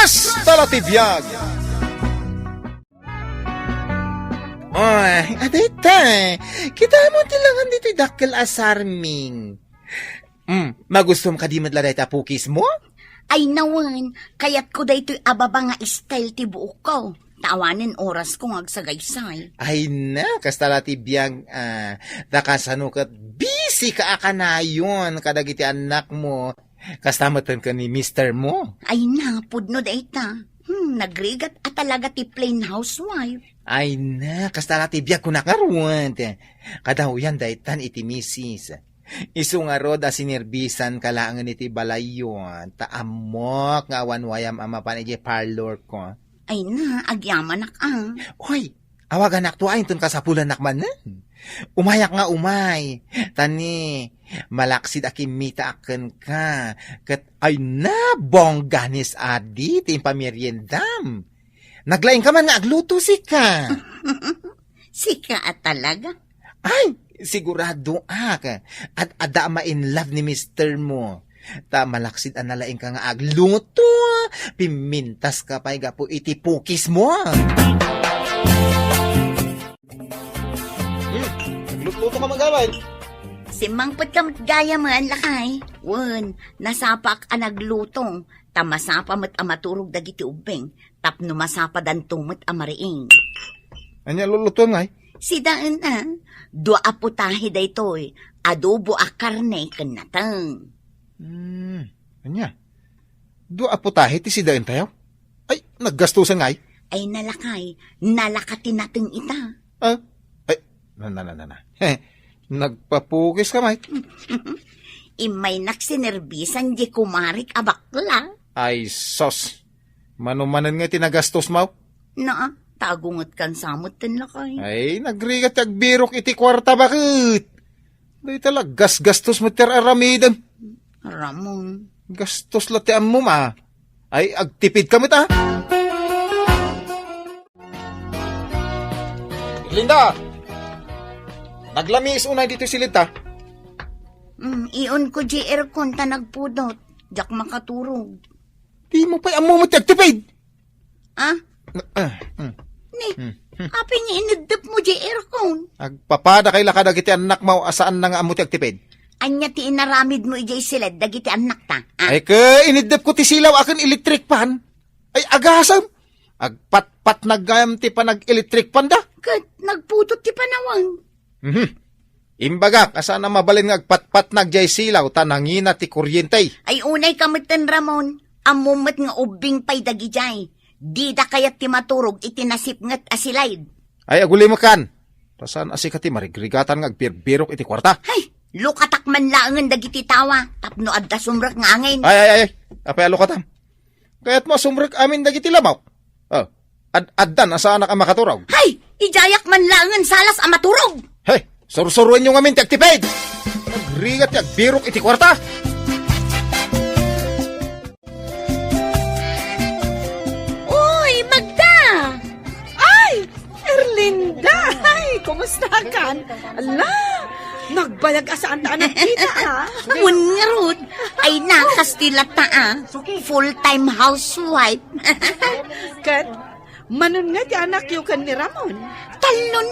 Kastalatibiyag! Ay, adita, kita mo tilangan dito dakkel asarming. Magustom ka di madladay tapukis mo? Ay nawan, kayat ko daytoy ababa nga style ti buok ko. Tawanin oras ko agsagaysay. Ay na, kastalatibiyag, nakasano ka, busy ka akanayon, kadagiti anak mo. Kastamatan ka ni Mr. mo. Ay na, pudno dayta. Nagrigat at talaga ti plain housewife. Ay na, kastalatibiyag ko nakaruan. Kadaw yan daytan iti misis. Isu nga rod a sinerbisan kalangan iti balayon. Taamok nga wanwayam amapan iti parlor ko. Ay na, agyaman ang. Hoy, awagan naktuain tun kasapulan nakmanan. Umayak nga umay. Tani, malaksid akimita aken ka. Kat ay na, bongganis adi, ti pamiryendam. Naglaing ka man nga agluto si ka. Sika at talaga. Ay, sigurado ak. At ada ma in love ni Mr. mo. Ta malaksid an nalaing ka nga agluto. Pimintas ka pa'y gapo iti pukis mo. Nagluto ka magawal. Simangpot ka matgaya man lakay. Wen, nasapak ang naglutong. Tamasapa mat amaturog dagiti ubeng. Tapno masapa dan tumot amariing. Anya luluto nga Si daan na, dua aputahe daytoy, adobo a karne kanatang. Anya? Do aputahe ti si dain tayo? Ay, naggastusan nga Ay nalakay, nalakatin natin ita. Ay, nagpapukis ka, Mike. Imay naksinerbisan di kumarik abakla. Ay, sos. Manumanan nga tinagastos mo? Na, tagungot kan samot tin lakay. Ay, nagrigat agbirok iti kwarta bakit? Day talag, gastos mo ter aramidan. Ramon. Gastos latian mo ma. Ay, agtipid kami ta. Linda! Naglamis unay dito si Linda. Iyon ko di aircon ta nagpudot. Jak makaturog. Di mo pa'y amo mo agtipid. Ni, api nga inidip mo di aircon. Agpapada kay lakad agiti anak mo asaan na nga amo ti agtipid. Anya ti inaramid mo ijay sila dagiti anak ta. Ay ka, inidip ko ti silaw akin electric pan. Ay agasam. Agpat-pat nagayam ti panag-electric pan da. Kat, nagputot ti panawang. Imbaga, asaan na mabalin nga agpat-pat nagyay silaw tanangina ti kuryentay. Ay unay kamitan Ramon, amumat nga ubing pay dagijay. Di da kayat ti maturog itinasip ngat asilayd. Ay aguli mo kan. Pasan asika ti marigrigatan nga agbirbirok iti kwarta. Hay, lukatak man laangan dagiti tawa. Tapno adda sumrak nga angin. Ay. Apay alo katam. Kaya't mo sumrek amin dagiti lamaw. Addan asaan na ka makaturog. Hay, ijayak man laangan salas a maturog. Hey, surusuruin yung amin ti agtipid. Nagrigat ti agbirok iti kwarta. Erlinda! Ay, kumusta ka? Ala, nagbayag asaan taan ang kita, ha? Mungarod, ay nakastila ta full-time housewife. Kat, manon nga di anak yung kan ni Ramon. Talon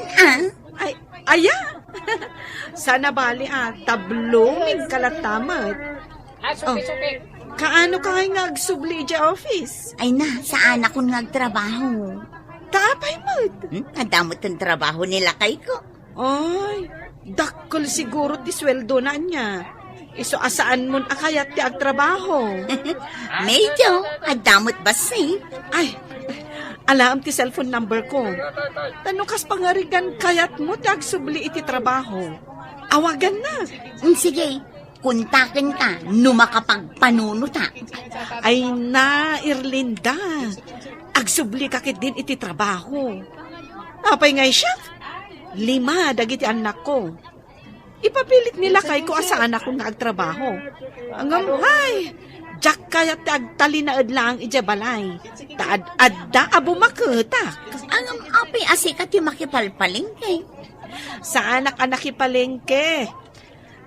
Ay, aya! Sana bali tabloming kalatamat. Kaano ka nga agsubli di office? Ay na, saan ako nagtrabaho? Tapay mo't. Nadamot ang trabaho nila kay ko. Ay, dakol siguro ti sweldo na niya. Iso asaan mo akayat ti agtrabaho? Medyo, adamot ba si? Ay, alam ti cellphone number ko. Tanong kas pangarigan kayat mo ti agsubli iti trabaho. Awagan na. Sige, kuntakin ka, numakapagpanuno ta. Ay na, Erlinda. Agsubli kakit din iti trabaho. Apay ngay siya? 5 dagiti anak ko. Ipapilit nila kay ko asaan ako nga agtrabaho. Angam, ay, jak kaya ti agtali na adlang ijabalay. Taad-adda abo makutak. Angam api asika ti makipalpalingke. Sa anak-anak ipalengke.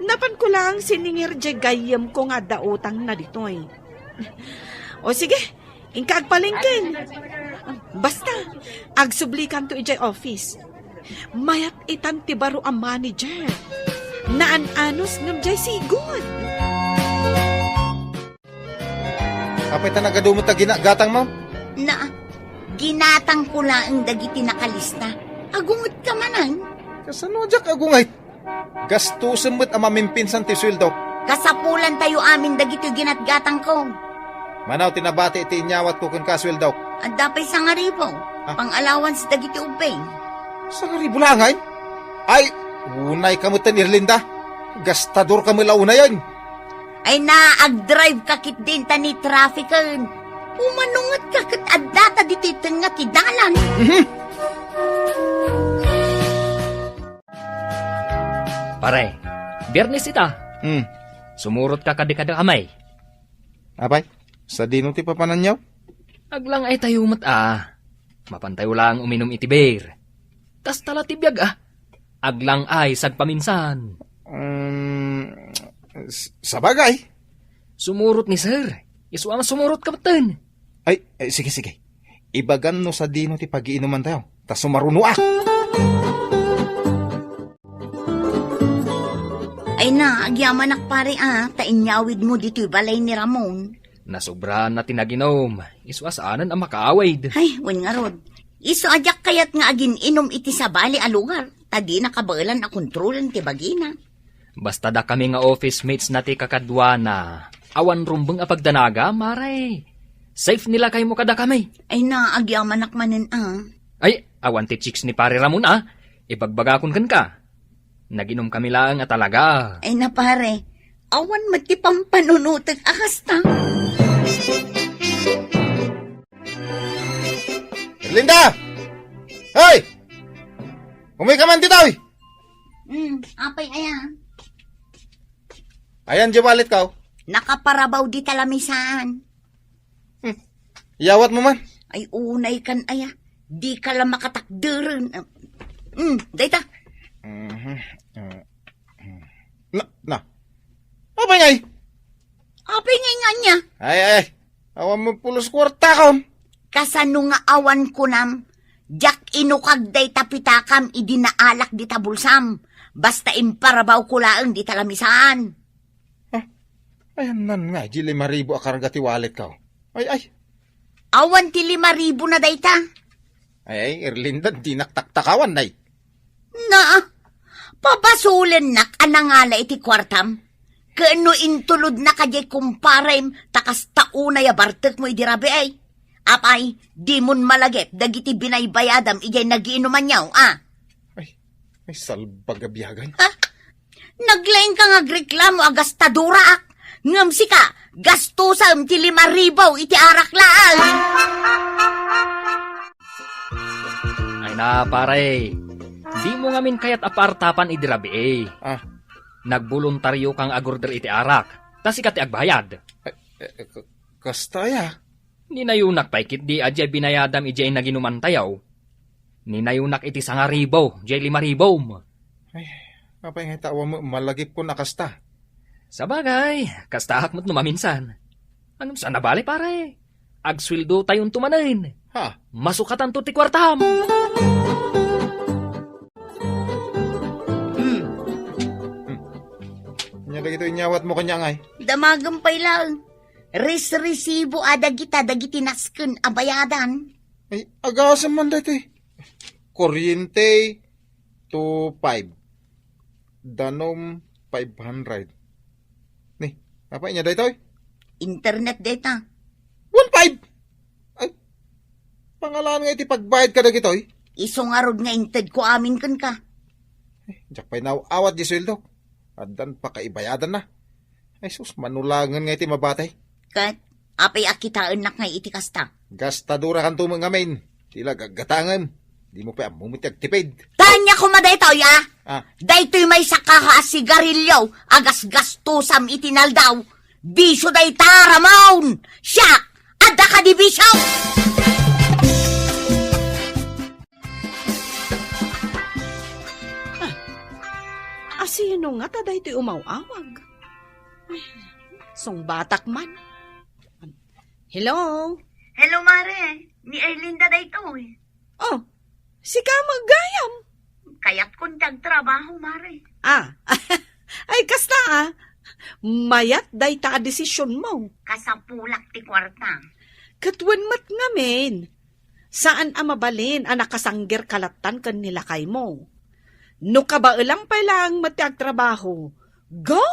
Napan ko lang siningir di gayam ko nga dautang na ditoy. O sige, Ingka agpalingkin. Basta, agsublikan to ijay office. Mayat itan ti baro ang manager. Naan-anos ngam jay sigod. Apay ta nagadumot ta ginagatang mo? Na, ginatang ko lang dagiti nakalista. Agungot ka manan. Kasano jak agungay? Gastusin mo't ang mamimpinsan ti sweldo. Kasapulan tayo amin dagiti ginatgatang ko. Manaw tinabati iti inyawat ko kung kasweldo. At dapay sa nga ribo, pang-allowance dagiti ubeng. Sa karibulangay? Ay, unay kamutan Irlinda. Gastador ka mula una yan. Ay naag-drive kakit din ta ni traffican. Umanungat kakit adata diti tenga ti dalan. Pare, biyernes ita. Sumurot ka kadikada kamay. Apay, sa dino ti papananyaw? Aglang ay tayo Mapantayo lang uminom iti beer. Tas tala tibiyag Aglang ay sagpaminsan. Sa bagay. Sumurot ni sir. Isuang sumurot ka batan. Ay, sige. Ibagan no sa dino ti pag-iinuman tayo. Tas sumaruno Ay na, agyaman pare tainyawid mo dito'y balay ni Ramon. Nasobra na tinaginom. Isuasaanan ang makaawid. Ay, wen nga rod. Iso ajak kayat nga agin inom iti sa bali a lugar. Tadi nakabalan a kontrolan ti bagina. Basta da kami nga office mates na ti kakadwana. Awan rumbeng apagdanaga, maray. Safe nila kay mo kada kami. Ay na, agyaman manen Ay, awan ti chicks ni pare Ramon Ibagbagakon kan ka. Naginom kami lang talaga. Ay na pare, awan mati pampanunutag akasta. Linda! Hoy! Umay ka man dito, Apay ayan. Ayan, di walit ka. Nakaparabaw di talamisan. Iyawat mo man. Ay unay kan aya. Di ka lang makatakderan. Dayta. Na. Apay ngay? Apay nga niya. Ay. Awan mo pulos kwarta ka. Kasano nga awan ko nam. Jak inukag day tapitakam idinaalak di tabulsam. Basta imparabaw ko laang di talamisan. Ayan nan nga, di 5,000 akarga ti wallet ka. Ay. Awan ti 5,000 na dayta. Ay, Erlinda, di naktaktakawan, nay. Na, papasulan nak anangala iti kwartam. Kaano intulod na kajay kumparem takas taunay abartek mo idirabi ay. Apay, di mon malagip dagiti binaybayadam ijay nagiinuman niyaw, Ay, salbagabiyagan. Naglaing ka nga reklamo agastadura ak. Ngam si ka, gastusam ti 5,000 iti arak laang. Ay na, pare. Di mo ngamin kayat apartapan idirabi Nagbuluntaryo kang agorder iti arak. Tas ikat ti agbayad. Kastaya. Ninayunak pa ikit di adjay binayadam ijay naginuman tayaw. Ninayunak iti 1,000, jay 5,000. Ay, apay nga tawa mo, malagip ko nakasta. Sabagay, kastahak mo't numaminsan. Anong saan nabali, pare? Agswildo tayong tumanin. Masukatan to ti kwartam. Nya dagito inyawat mo kanya ngay. Damagampay lang. Resibo adagita dagiti nasken abayadan. Ay, agasan man dito Kuryente, 2,500. Danom, 500. Ni, apa niya dito Internet data. 1,500. Ay, pangalan nga iti pagbayad ka dagito Iso nga rod nga inted ko amin kan ka. Diyak pa'y awat di sweldo. Adan pa kaibayadan na. Ay sus, manulangan nga iti mabatay. Kat, apay akitaan nak nga iti kasta. Gastadura kan tumang amin. Tila gagatangan. Di mo pa mumutiag tipid. Tanya ko madaytaw Daytoy may sakaha sigarilyo. Agas gastusam itinaldaw. Bisyo day taramaun. Siyak! Adda ka di bisyo! Asino nga taday ito'y umawawag? Song batak man. Hello? Hello, Mare. Ni Erlinda da ito eh. Oh, si ka maggayam. Kaya't kung trabaho, Mare. Ah, ay kasta mayat day ta desisyon mo. Kasapulak ti kwarta. Katwan mat ngamin. Saan mabalin ang nakasangger kalatan kan nilakay mo? No kabailang pa lang matiagtrabaho. Go!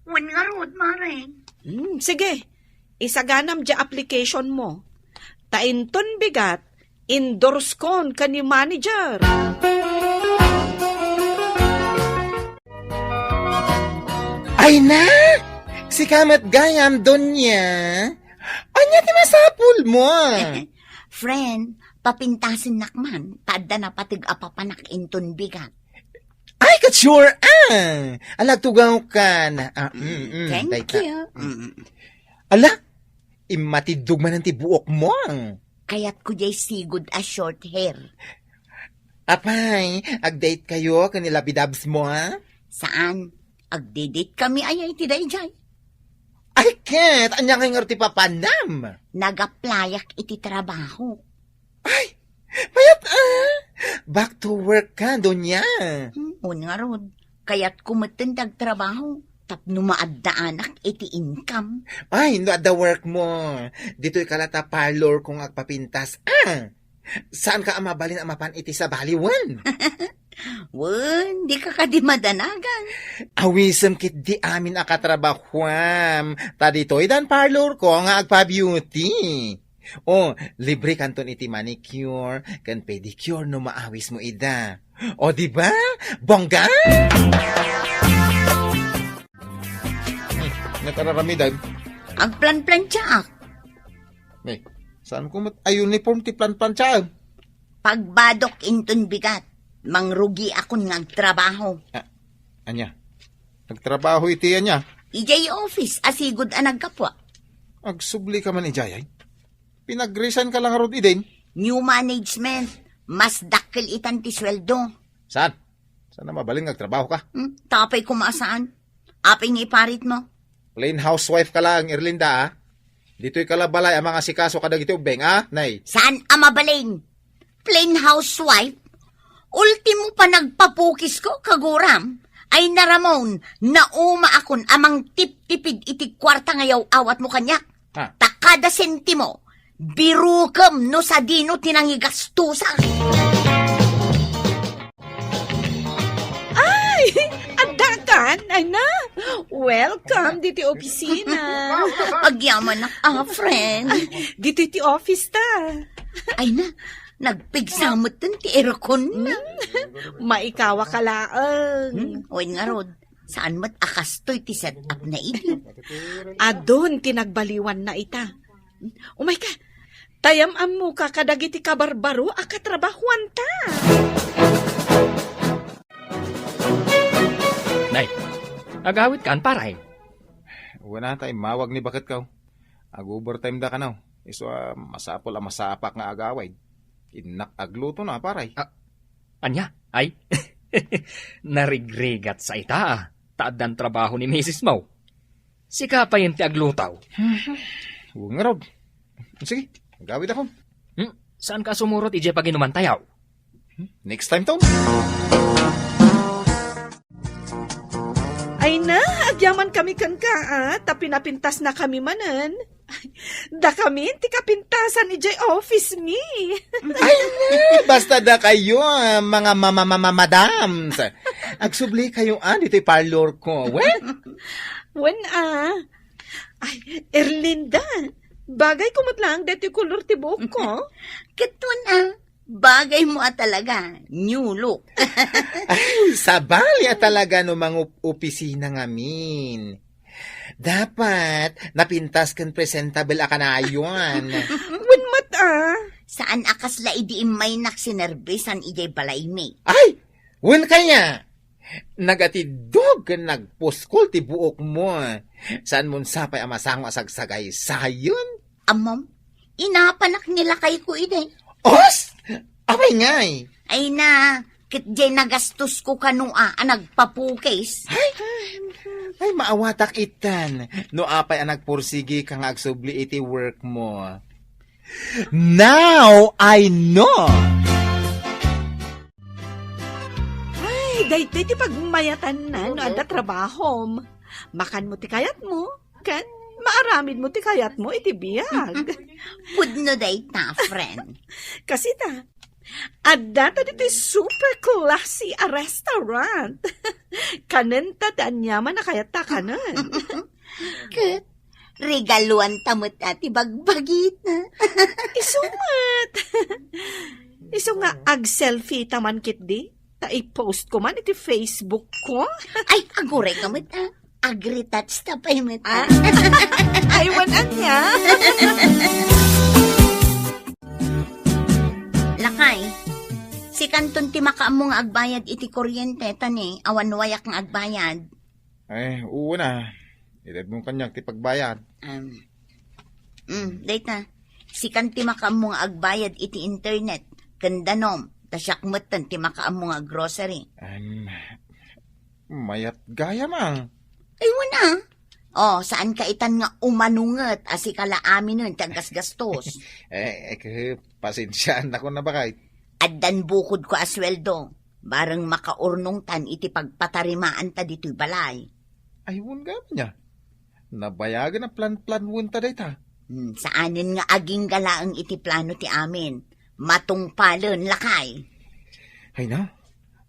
Wen nga rod, Mare. Sige, isaganam dya application mo. Tainton bigat, endorse kon ka ni manager. Ay na! Si kamat gayam doon niya. Anya ti masapul mo? Friend, papintasin nakman. Tada na patig apapanak inton bigat. Ay, sure Alagtugaw ka na. Thank you. Ala, imatidug man ang tibuok mo. Kaya't ko jay sigod a short hair. Apay, ag-date kayo kanila bidabs mo, ha? Saan? Agdidit kami ayay tiday jay. Ay, ket, anya kay ngarti papanam. Nagaplayak iti trabaho. Ay, mayat back to work ka, donya. Un nga rod. Kaya't kumatindag trabaho. Tapno maadda-anak iti income. Ay, no at the work mo. Dito'y kalata parlor kung agpapintas. Saan ka amabalin amapan iti sa baliwan? Wen, di ka kadimadanagan. Awisem kit di amin akatrabahuam. Ta dito'y dan parlor ko nga agpa-beauty. O, libre kanton iti manicure, kan pedicure no maawis mo ida. O, di ba? Bongga! Nakararamidan. Agplan-plan siya. May, saan ko ay uniform ti plan-plan siya? Pagbadok inton bigat, mangrugi akon nga agtrabaho. Anya, nagtrabaho iti anya. Ijay office, asigod ang nagkapwa. Agsubli ka man ijayay. Pinag-resign ka lang harod idin. New management, mas dakil itan ti sweldo. Saan? Saan na mabaling nagtrabaho ka? Tapay kumasaan. Apay nga iparit mo. Plain housewife ka lang, Erlinda, Dito'y kalabalay ang mga sikaso kadag iti ubeng, Nay? Saan amabalin? Plain housewife? Ultimo pa nagpapukis ko, kaguram. Ay naramon, nauma akon amang tip-tipid iti kwarta ngayaw awat mo kanyak. Takada sentimo, birukam no sa dino tinangigastusa. Ay, adakan, ay na. Welcome diti opisina. Agyaman na, friend. Dito iti office ta. Ay na, nagpigsamot din ti aircon na. Maikawa ka laang. Oy nga rod, saan mat akastoy ti set up na iti. Adon tinagbaliwan na ita. Umay ka, tayam mo ka kadagiti kabarbaro akatrabahuan ta. Nay, agawit kan paray. Wala tayo, mawag ni bakit ka. Ag-overtime da ka na. Iso masapol ang masapak nga agaway. Inak agluto na, paray. Anya, ay, narigrigat sa ita, Taadan trabaho ni Mrs. Mau. Sika pa yung ti aglutaw. Huwag nga Rob. Sige, agawid ako. Saan ka sumurot ije pag inuman tayaw? Next time, Tom. Ay na, agyaman kami kan ka, tapi napintas na kami manan. Da kami, ti kapintasan ni Jay office mi. Ay na, basta da kayo, mga madams. Agsubli kayo, dito'y parlor ko. Wen, ay, Erlinda, bagay kumot lang, dito kulor ti buhok ko. Katun bagay mo talaga, new look. Ay, sabali talaga no mga opisina ngamin. Dapat, napintas kan presentable akanayon. Wen mat, Saan akas la idi may naksinervisan ijay balay mi. Ay, wen kaya? Nagatidog kan nagpuskol ti buok mo. Saan mo sapay amasang asagsagay sayon? Amom, inapanak nila kay ko ide. Os! Abay ngay! Ay na, kitjay nagastos ko kanua nagpapukis. Ay, maawatak itan. No apay ang nagpursigi kang agsubli iti work mo. Now I know! Ay, dahil ti pagmayatan na, no, anda trabaho. Makan mo ti kayat mo, kan? Maaramid mo ti kayat mo, iti biyag. Pudno day ta, friend. Kasi ta, adda ta dito super classy a restaurant. Kanen ta anyaman na kayat ta kanan. Kat, regaluan tamot ati bagbagit na. Isumat. Isu nga ag-selfie taman kit di. Ta i-post ko man iti Facebook ko. Ay, agure ka mo ta. Agritats ta pa yung mata. Aywan anya. Lakay, si Kanton ti makaam mo nga agbayad iti kuryente, tani, awan wayak nga agbayad. Ay, oo na. Ilad mong kanyang ti pagbayad. Data, si kan ti makaam mo nga agbayad iti internet, kandanom, tasyakmutan ti makaam mo nga grocery. Mayat gaya mang. Ay, wala. Oh, saan ka itan nga umanungat asi kala amin nun tagas gastos. Pasensyaan ako na bakay. Addan bukod ko asweldo, barang makaurnong tan iti pagpatarimaan ta dito'y balay. Ay, wun gaman niya. Nabayagan na plan-plan wun ta dayta. Saanin nga aging galaang iti plano ti amin. Matungpalon, lakay. Ay na,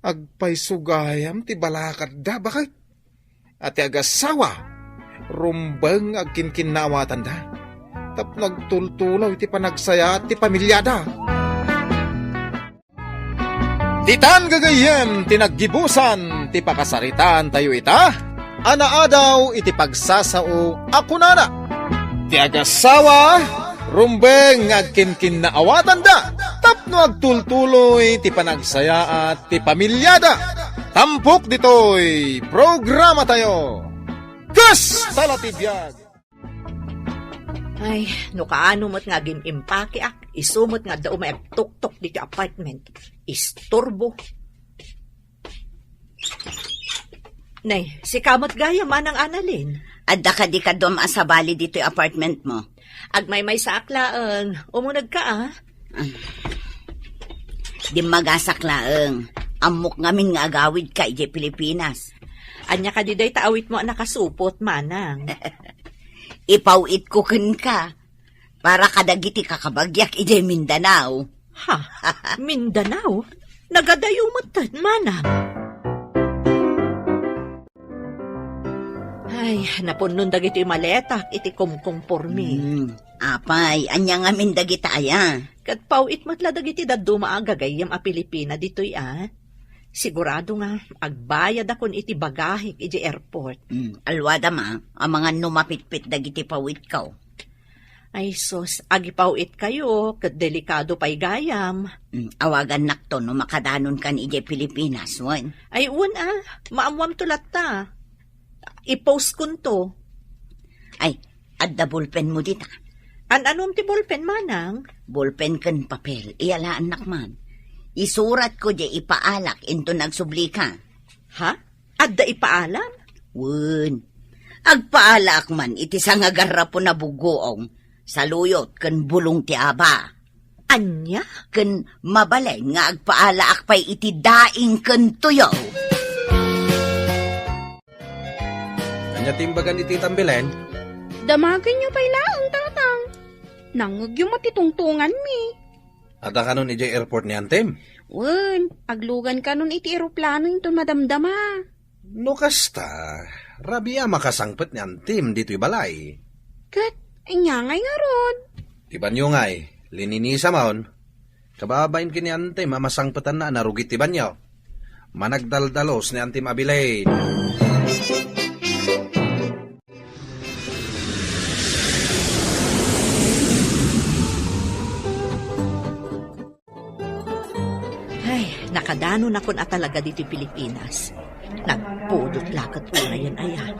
agpay sugayam ti balakad da bakay. Ati agasawa, rumbang agkinkinawatan da. Tap nagtultulaw iti panagsaya at ti pamilyada. Titan gagayem, tinaggibusan, ti pakasaritan tayo ita. Anaadaw iti pagsasao ako nana. Ti agasawa, rumbeng agkinkinawatan da. Tapno agtultuloy ti panagsaya at ti pamilyada. Tampok ditoy programa tayo. Gus talatibiyag. Ay, no kaano mo't nga gimimpake ak, isumot nga daw may tuk-tuk dito apartment. Istorbo. Nay, si kamot gaya man ang analin. Adda ka di ka dom asabali dito'y apartment mo. Agmay sa aklaan, umunag ka ah. Di magasaklaeng. Amok ngamin nga agawid ka ije Pilipinas. Anya ka diday taawit mo nakasupot manang. Ipawit ko kun ka. Para kadagiti kakabagyak ije Mindanao. Ha? Mindanao? Nagadayumatan manang. Ay, napunon dagiti maleta iti kumkumpormi. Apay, anya ngamin dagita aya. Kat pawit matla dagiti daduma agagayam a Pilipina ditoy ah. Sigurado nga, agbayad akon iti bagahik iti airport. Alwada ma, ang mga numapitpit dagiti pawit ka. Ay sos, agipawit kayo, kat delikado pa'y gayam. Awagan nakto no makadanon kan iti Pilipinas, wan. Ay un maamwam tulat ta. I-post kun to. Ay, adda ballpen mo dita. Anom ti ballpen manang? Ballpen kan papel, iyalaan nakman. Isurat ko di ipaalak into nagsubli ka. Ha? Adda ipaalam? Wun. Agpaalak man iti sangagarra po na bugoong saluyot kan bulong ti aba. Anya? Kan mabalay nga agpaalaak pa'y iti daing kan tuyo. Kanya timbagan iti tambilen? Damagan niyo pa'y laang, tatang. Nangag yung matitungtungan mi. Ada ka nun iti airport ni Antem? Wen, aglugan ka nun iti eroplano yung madamdama. No kasta, rabia makasangpet ni Antem dito'y balay. Kat, anyangay nga ron. Tiban nyo ngay, lininisa maon. Kababain kini Antem, masangpetan na narugit tiban nyo. Managdaldalos ni Antem abilain. Nakadanon akon talaga dito Pilipinas. Nagpudot lakat una yan ayan.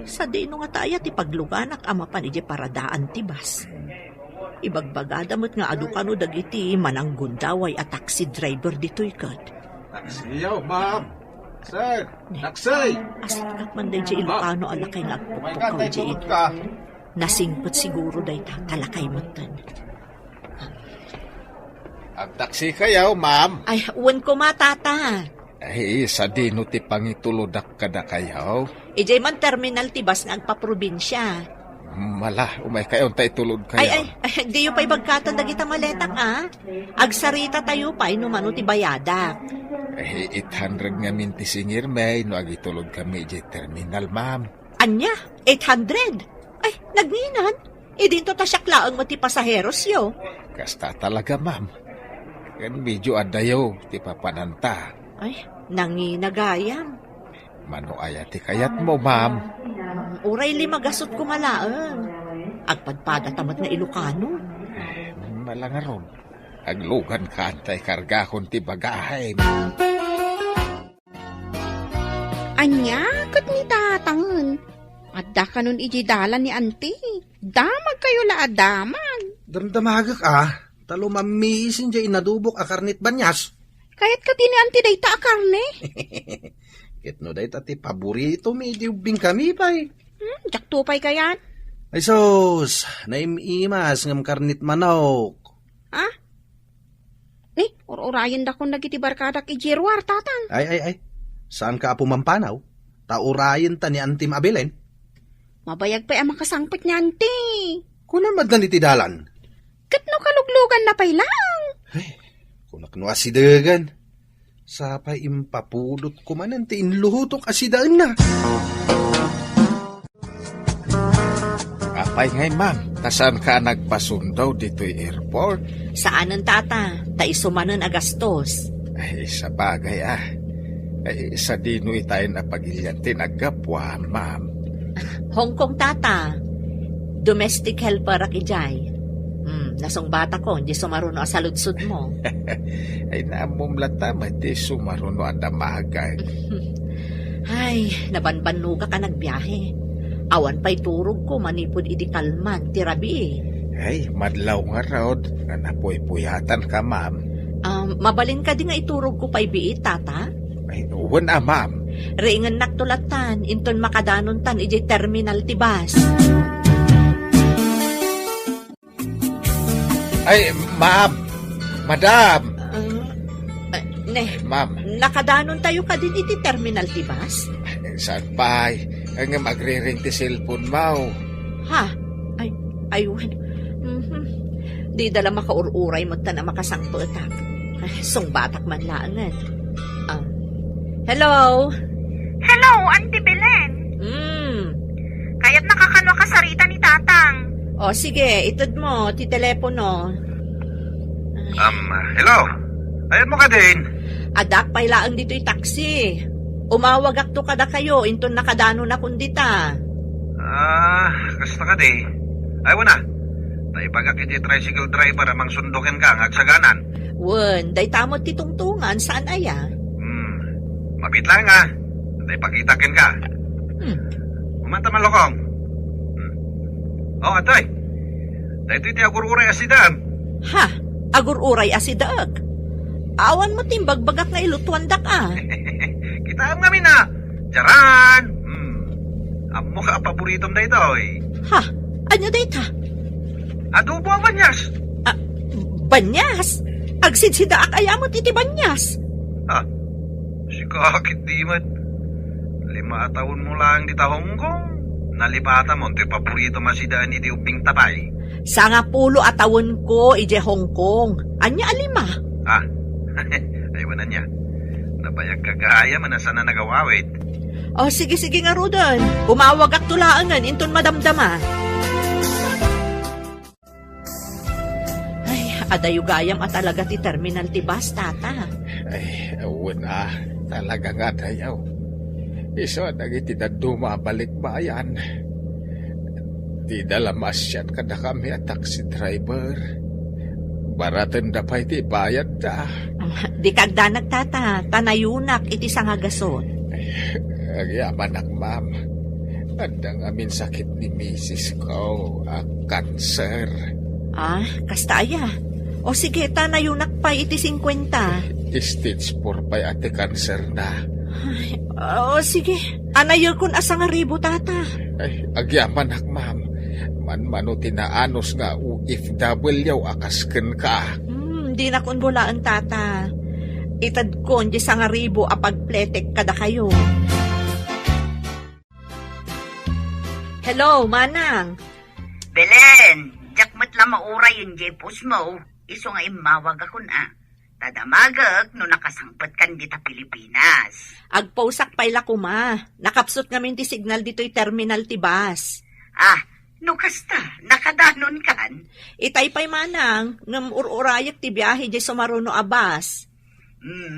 Sa dino nga tayo ti pagluganak ama pa ni paradaan tibas. Ibagbagada mo't nga adu kano dagiti mananggundaway a taxi driver dito ikat. Taxi yaw, ma'am. Sir, taxi! Asakak man day di Ilocano alakay nagpupukaw di. Nasingpot siguro day talakay matan. Ang taksi kayaw, ma'am. Ay, uwan ko matata. Ay, sa dino ti pangituludak kada kayaw. Ijay man terminal tibas nga agpa-probinsya. Mala, umay kayo, tay tulod kayo. Ay, di yung pa ibagkatan dagita maletak, Agsarita tayo pa, inumano ti bayadak. Ay, 800 nga minti singir may, no agitulod kami di terminal, ma'am. Anya, 800? Ay, nagninan. Idinto ta siyaklaang mo ti pasaheros yo. Kasta talaga, ma'am. Kan medyo adayo, ti papananta. Ay, nanginagayam. Mano aya ti kayat mo, ma'am. Uray 5 gasot kumalaang. Agpadpada tamat na Ilocano. Malangaron. Aglugan ka antay kargahon ti bagahay. Anya, kat ni tatangan. Adda ka nun ijidalan ni auntie. Damag kayo la adamag. Damdamagak talo mamisin dya inadubok a karnit banyas. Kayat ka tini auntie day ta karne. Kitno day tati paborito mi di ubing kami pay. Jak tupay kayan. Ay sos, naimimas ngam karnit manok. Ha? Urayan da kong nagitibarkadak ijirwar, tatang. Ay. Saan ka apo mampanaw? Taurayin ta ni Antim Abelen. Mabayag pa ang makasangpit niya, auntie. Kunan madlan iti dalan. Kat no kaluglugan na pay lang. Kunak no asidagan. Sapay impapulot ko man ang tinluhutok asidaan na. Apay ngay, ma'am. Tasan ka nagpasundaw dito'y airport? Saan ang tata? Taisumanan agastos. Ay, sa bagay Ay, sa dino itayin na pagilyan tinagapwa, ma'am. Hong Kong tata. Domestic helper ak ijay. Nasong bata ko, hindi sumaruno sa lutsud mo. Ay, namumlata, mati sumaruno ang damagay. Ay, nabanbanuga ka nagbiyahe. Awan pa'y turog ko, manipod idi kalman, tirabi. Ay, madlaw nga raod, na napuy-puyatan ka, ma'am. Mabalin ka di nga iturog ko pa'y biit, tata? Ay, uwan ma'am. Ringan naktulatan, inton makadanon tan, iji terminal tibas. Ay, ma'am! Madam! Ma'am, Nakadanon tayo ka din iti terminal tibas? saan pa'y? Ang magre-ring ti cellphone mo. Ha? Ayun. Di dala makaururay mo ta na makasangputak. Song batak man laangan. Hello? Hello, Auntie Belen. Kaya't nakakanwa ka sarita ni tatang. O sige, itod mo, ti telepono. Hello? Ayan mo ka din. Adak pay laang dito'y taxi. Umawag akto kada kayo, inton nakadano na kundita. Kasta ka di. Ay, wana. Tayo pagkakiti tricycle driver amang sundokin ka, ngagsaganan. Wen, day tamot ti tungtungan, saan aya? Mapit lang Tayo pagkitakin ka. Umanta malokong. Atoy. Tayo iti agur-uray asidam. Ha? Agur-uray asidag. Awan mo timbagbagak nga ilutwandak Kitaan namin Jaran! Amo ka paboritom na ito Ha? Anya data? Adobo ang banyas. Banyas? Agsidsida akayamot iti banyas. Si kakit di man. 5 taon mo lang di ta Hong Kong. Nalipata mo ito paborito masidaan iti ubing tapay. Sa nga 10 atawon ko ije Hong Kong. Anya alima? Aywan na niya. Nabayag kagaya man na nagawawit. O sige nga Rudan. Umawag ak tulaangan inton madamdama. Ay, adayo gayam at talaga ti terminal ti bus, tata. Ay, awan talaga nga dayaw. Iso, nagiti na dumabalik bayan. Di dalamas yan kada kami at taxi driver. Baratan da pa iti bayad da. Di kagda nagtata, tanayunak iti sangagasot. Agyaman ak, ma'am. Andang amin sakit ni misis ko, cancer. Kasta aya. O sige, tanayunak pa iti 50. Stage 4 pa ati cancer na. O sige, anayo kun asang ribo, tata. Ay, agyaman ak, ma'am. Man-mano tinaanos nga UFW akasken ka. Di na kun bulaan tata. Itad ko di sa nga ribo apagpletek kada kayo. Hello, Manang. Belen, jakmat lang mauray yung jepos mo. Iso nga imawag ako na. Tadamagag no nakasangpat kan dita Pilipinas. Agpausak payla kuma. Nakapsot ngamin ti signal dito'y terminal ti bus. Ah, no kasta, nakadanon kan. Itay pa'y manang, ngam ururayak ti biyahe di sumaruno abas.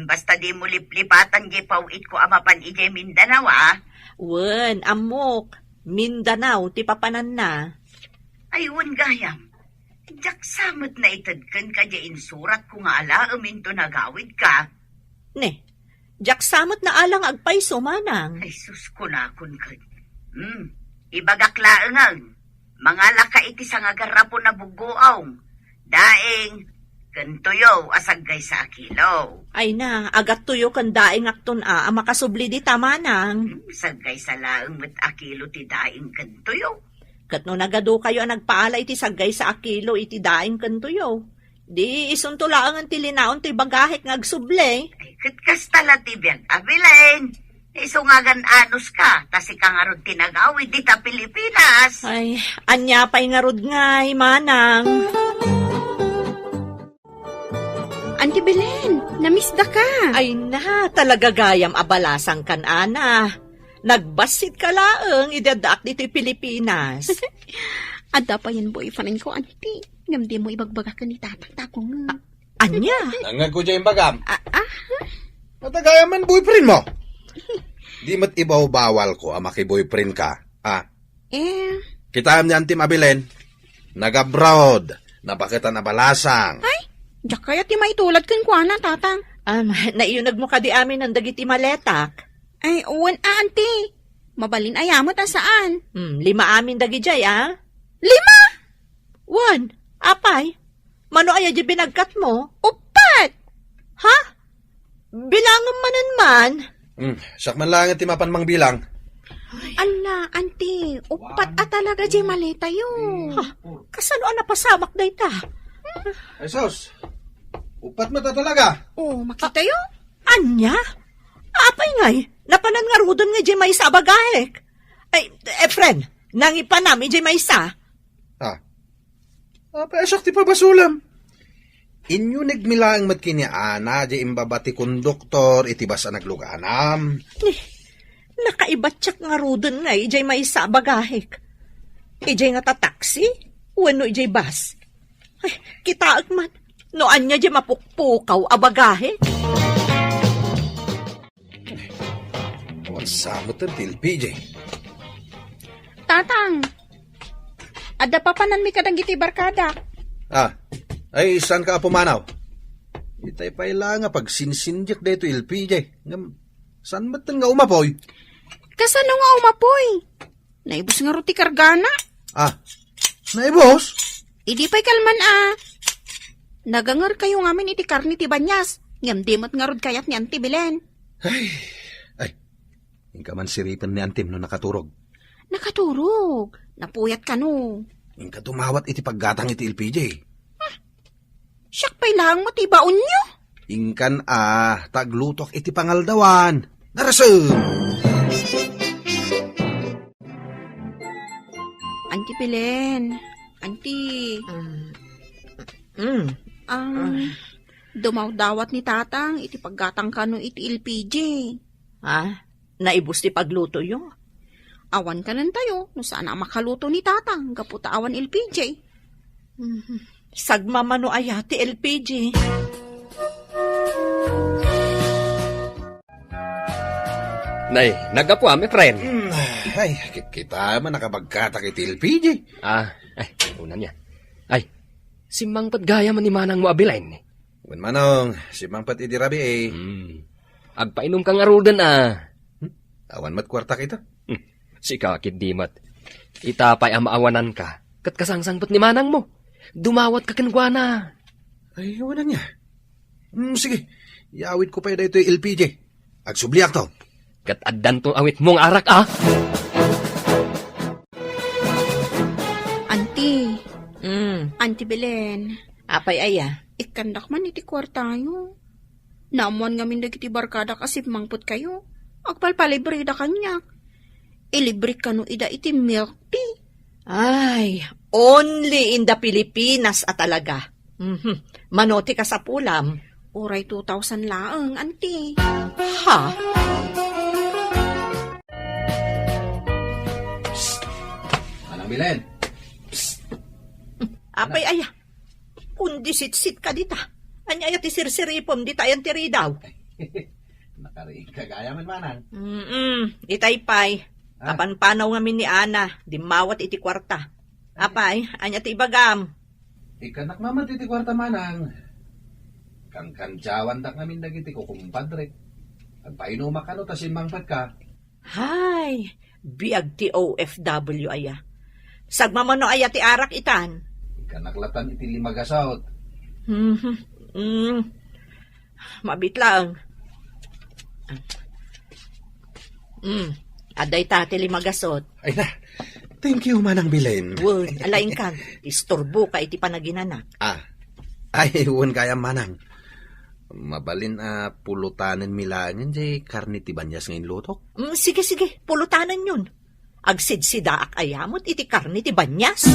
Basta di mo liplipatan di pauit ko amapan ije Mindanao ah. Wen, amok. Mindanao, ti papanan na. Ayun gayam. Jak samot na itadkan ka di insurat ko nga ala uminto nagawid ka. Ne, jak samot na alang agpayso manang. Ay sus ko na kun ka. Ibagaklaan mga laka iti sa nga garapo na buguaw. Daing, kantuyo asagay sa akilo. Ay na, agat tuyo kan daing akton makasubli di tamanang. Sagay sa laeng met akilo ti daing kantuyo. Kat no nagado kayo ang nagpaala iti sagay sa akilo iti daing kantuyo. Di isuntulaang ang tilinaon ti bagahek nga agsuble. Ay katkas tala ti biyag abilain. Isungagan anos ka, tasi ka nga ron tinagawid dita Pilipinas. Ay, anya pa'y nga rod ngay, manang. Auntie Belen, namisda ka. Ay na, talaga gayam abalasang kan ana. Nagbasit ka laeng idadak dito'y Pilipinas. Ada pa yan boyfriend ko, auntie. Ngamdi mo ibagbaga ka ni tatang tako nga. Anya? Nangag ko dyan bagam. Matagaya man boyfriend mo. Di mat ibaw bawal ko maki-boyfriend ka. Kita niyan Tim Abilen. Nag-abroad. Napakita na balasang. Diyak kaya ti maitulad kan kwa na, tatang. Naiyunag mo ka di amin ng dagiti maletak. Ay, uwan auntie. Mabalin ayamot saan? 5 amin dagi jay, 5? 1, apay. Mano aya di binagkat mo? 4? Ha? Bilangan manan man. Sakman lang ti mapan mang bilang. Ala, auntie. 4 talaga di malita yun. Ha? Kasano ang napasamak na ita? Ay sos. 4 mata talaga. Makita yun? Anya? Apay ngay, napanan nga rudon nga di may sa bagahek. Ay, friend, nangipanam di may sa. Pasak ti pabasulam. Inyo nagmilaang matkinyana di imbabati konduktor itibas ang nagluganam. Nakaibatsak nga rudon nga di may sa bagahek. Ijay nga tataksi, wano ijay bus. Ay, kitaag man, noan niya di mapukpukaw a bagahek. Samot ang tilpi, Jay. Tatang. Ada pa panan mi kadang giti barkada. Ay, saan ka pumanaw? Itay pa nga pag sinsinjak dito ilpi, Jay. Saan matan nga umapoy? Kasano nga umapoy? Naibos nga ruti kargana. Naibos? Idi pa'y kalman Nagangar kayo ngamin iti karni ti banyas. Ngamdimot nga rod kayat ni Auntie Belen. Ay, ingka man siripan ni Antim no nakaturog. Nakaturog. Napuyat ka no. Ingka tumawat iti paggatang iti LPJ. Siyak pa'y lang matibaon nyo. Ingkan taglutok iti pangaldawan. Narasem! Auntie Belen. Auntie. Dumaw-dawat ni tatang iti paggatang ka no iti LPJ. Naibus ti pagluto yo. Awan ka nan tayo, no saan makaluto ni tatang, kaputa awan LPJ. Sagmamano ayati LPG. Nay, nagapwa, my friend. Ay, kita man nakabagkatak iti LPJ. Unan niya. Ay, si Mangpat gaya man ni Manang mo abilain. Wan manong, si Mangpat iti rabi Agpainom kang arudan Awan mat kwarta kita. Si kakit dimat. Itapay amaawanan ka. Kat kasangsangpat ni Manang mo. Dumawat ka kengwana. Ay, wala niya. Sige, iawit ko pa dito yung LPJ. Agsubliak to. Kat addan to awit mong arak Auntie. Auntie Belen. Apay aya. Ikandak man iti kwartayo. Namuan nga min dagiti barkada kasip mangput kayo. Agpalpalibre da kanyak. Ilibre kano ida iti milk tea. Ay, only in the Pilipinas at talaga. Manoti ka sa pulam. Oray 2,000 laang, auntie. Ha? Manang Bilen. Apay aya. Kundi sit-sit ka dita. Anya ti sirsiripom di tayan tiri daw. Nakariig ka gaya man, Manang. Itay pay. Kapanpanaw ngamin ni Ana. Di mawat iti kwarta. Apay, anya ti ibagam. Ikanak mamat iti kwarta, Manang. Kankanjawan dak namin dagiti ko kumpadre. Agpaino makano ta simbangpat ka. Hay, biag ti OFW aya. Sagmamano aya ti arak itan. Ikanaklatan iti limagasot. Mabit lang. Aday ta ti limagasot. Ay na, thank you, Manang Bilen. Wun, alaing kang, istorbo ka iti panaginanak. Ay, huwag kaya, Manang. Mabalin pulutanan milangan jay karni ti banyas ngayon lutok. Sige, pulutanan yun. Agsidsidaak ayamot iti karni ti banyas.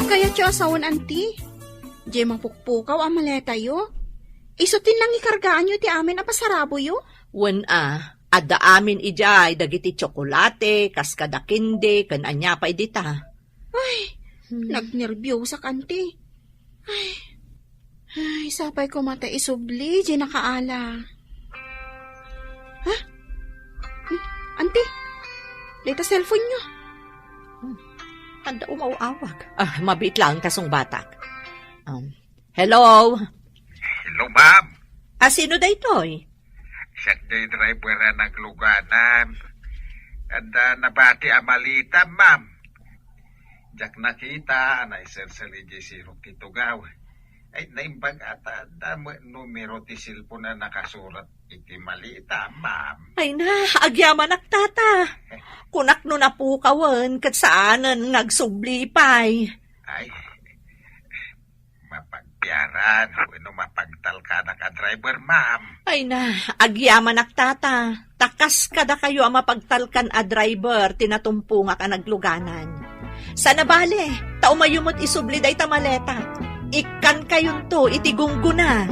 Kaya tiyo asawan, auntie. Diyan mapukpukaw ang maleta yo. Isutin lang ikargaan nyo ti amin apasarabo yo. Wen adda amin ijay dagiti tsokolate, kaskada kinde, kan anya pa idita. Nagnervyosa ka, auntie. Ay, sapay ko mata isubli, di nakaala. Ha? Auntie, dito cellphone nyo. Tanda umawawag. Mabit lang kasong batak. Hello? Hello, ma'am. Sino da ito'y? Siya day driver na nagluganan. At nabati amalita, ma'am. Jak nakita, na isersaligi si Rukitugaw. Ay, naimbag ata, numero ti silpo na nakasurat iti malita, ma'am. Ay na, agyaman tata. Kunak no na po kawan, kat saanan nagsublipay. Ay, mapagpiaran, no mapagtal ka na ka driver, ma'am. Ay na, agyaman tata. Takas kada kayo ang mapagtalkan a driver, tinatumpo nga ka nagluganan. Sana bale, taumayumot isubli day tamaleta. Ikan kayon to, itigungguna.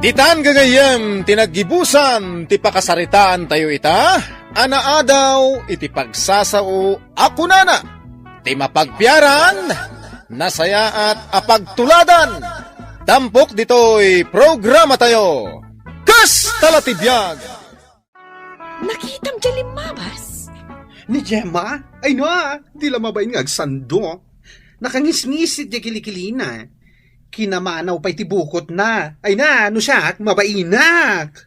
Titan gagayem, tinaggibusan, ti pakasaritaan tayo ita, anaadaw, iti pagsasao, ako nana, ti mapagpiaran, nasaya at apagtuladan. Tampok dito'y programa tayo. Kas talatibiyag! Nakitam dyan limabas. Ni Gemma? Ay no, di lamabain nga agsando. Nakangisngisit di kilikilina. Kinamanaw pa'y tibukot na. Ay na, ano siya, mabainak.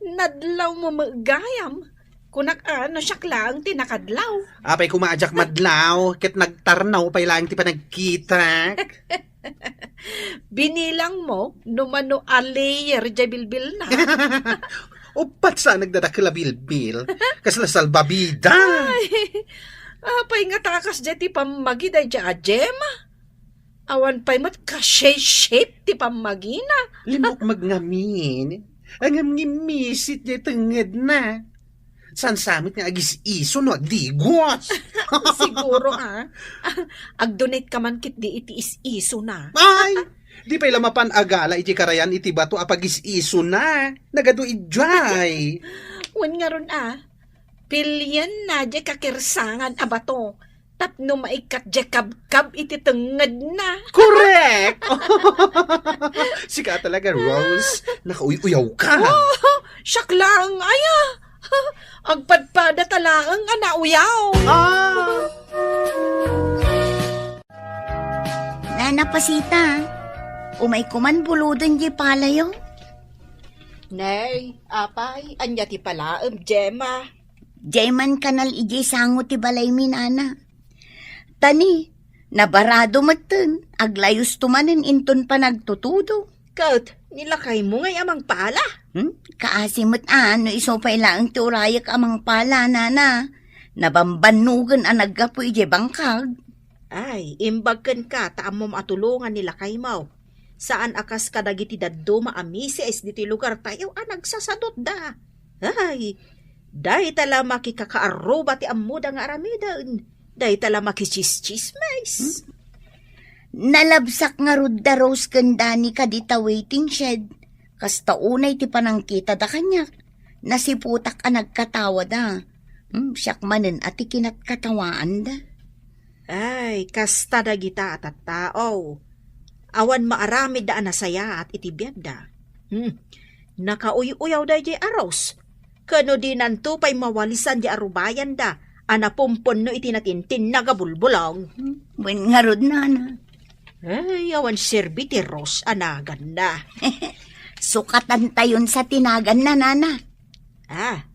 Nadlaw mo magayam. Kunak ano siya lang, tinakadlaw. Apay kumadyak madlaw, ket nagtarnaw pa'y lang ti panagkita. Binilang mo, numano a layer jay bilbil na. Upat sa nagdadakila bilbil, kasla salbabida. Apay nga takas jay ti pamagi day jay Gemma. Awan pa'y mat ka-shape ti pamagina. Limok magngamin, ang amngimisit jay tenged na. San samit nga agis iso no agdigos. Siguro agdonate ka man kit di iti is-iso na. Ay, di pa'y lamapan agala iti karayan iti bato apagis iso na. Nagado ijay. Wan nga ron pilyan na jay kakirsangan abato. Tapno maikat jay kab-kab iti tenged na. Correct! Sika talaga, Rose. Nakauy-uyaw ka. Siyak lang, agpadpada talaang anauyaw. Nanapasita, umay kuman buludan di palayo. Nay, apay, anya ti palaem, Gemma. Jayman kanal ijay sango ti balay minana. Tani, nabarado matun, aglayos tumanin inton pa nagtutudo. Kat, nilakay mo ngay amang pala. Kaasimot no iso pa ilaang ti urayak amang pala, nana. Nabambanugan ang naggapoy di bangkag. Ay, imbagkan ka, taam mo matulungan nila kay Mau. Saan akas ka dagiti daddo maamisis diti lugar tayo nagsasadot da. Ay, dahi tala makikakaaruba ti amuda nga aramidan. Dahi tala makichischismes. Nalabsak nga rudda rose kanda ni kadita waiting shed. Kasta unay ti panangkita da kanyak. Nasiputak ang nagkatawa da. Siyak manen ati kinatkatawaan da. Ay, kasta da gita at tao. Awan maaramid da anasaya at itibiyag da. Nakauy-uyaw da di aros. Kano di nanto pa'y mawalisan di arubayan da. Anapumpon no itinatintin nagabulbulang. Wen nga rod na. Ay, awan serbi ti Ros, anagan na. Sukatan tayon sa tinagan na, nana. Ah,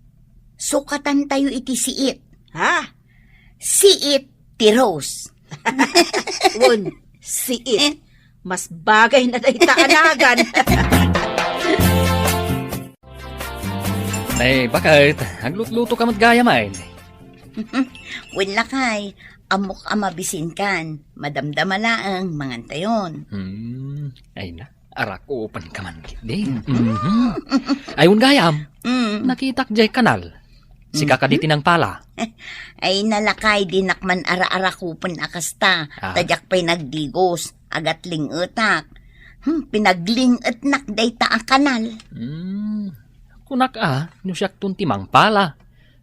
Sukatan tayo iti siit. ha? Siit ti Rose. Won, siit. Mas bagay na dahi anagan. Ay, bakit? Aglut-luto ka matgaya main. Wen lakay, amok amabisin kan. Madamdama laang mangantayon. Ay na, arakupan ka man din. Ayun gayam, nakitak jay kanal. Si kakaditi ng pala. Ay nalakay dinakman ara-arakupon akasta. Tadyak pa'y nagdigos. Agatling utak. Pinagling nak dayta ang kanal. Kunak nusyak tuntimang pala.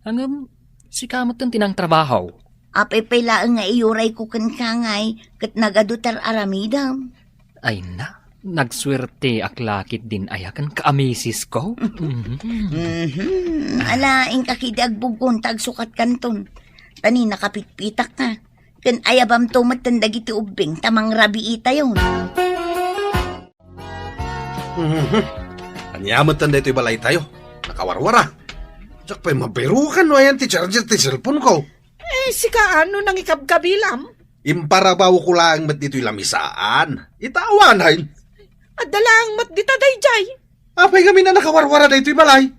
Hanggang si kamot tinang trabaho. Apay pala nga iyuray ko kankangay kat nagadutar aramidam. Ay na, nagswerte aklakit din ayakan kaamisis ko. Ala, ingkakidag bugon tagsukat kanton. Tani nakapitpitak ka. Kan ayabam tumatandag iti ubing tamang rabi ita yun. Anyamot tanda ito'y balay tayo. Nakawarwara. Tsak pa'y mabirukan no ayan ti charger ti cellphone ko. Si kaano nang ikabkabilam? Imparabaw ko lang mat dito'y lamisaan. Itawanan. At dalang mat dita dayjay. Apay kami na nakawarwara da ito'y balay.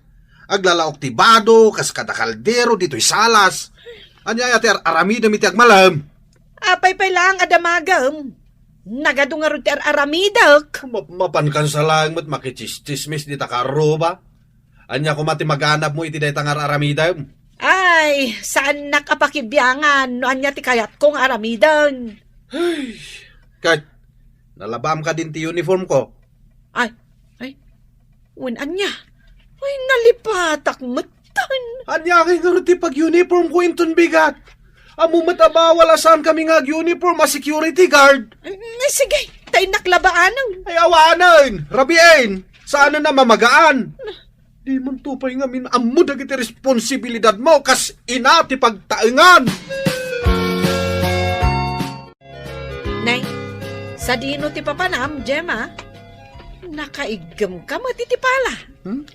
Aglalaok ti bado, kas kada kaldero, dito'y salas. Anya ati aramida miti agmalam. Apay lang adamagam. Nagado nga rin ti aramidak. Mapankan sa lang mat makichismis di takaro ba? Anya ko mati maganap mo iti day tangar aramida. Ay, saan nakapakibiyangan no anya ti kayat kong aramidan. Kahit nalabam ka din ti uniform ko. Ay, win anya. Ay, nalipatak matan. Anya kay nga ti pag-uniform ko inton bigat. Amo matabawala saan kami nga uniform a security guard. Sige, tayo naklabaanan. Ay awanan, rabiin, saan na mamagaan? Di man tupay nga min amo dagiti responsibilidad mo kas inati pagtaengan. Nay, sa dino ti papanam, Gemma, nakaigam ka matitipala.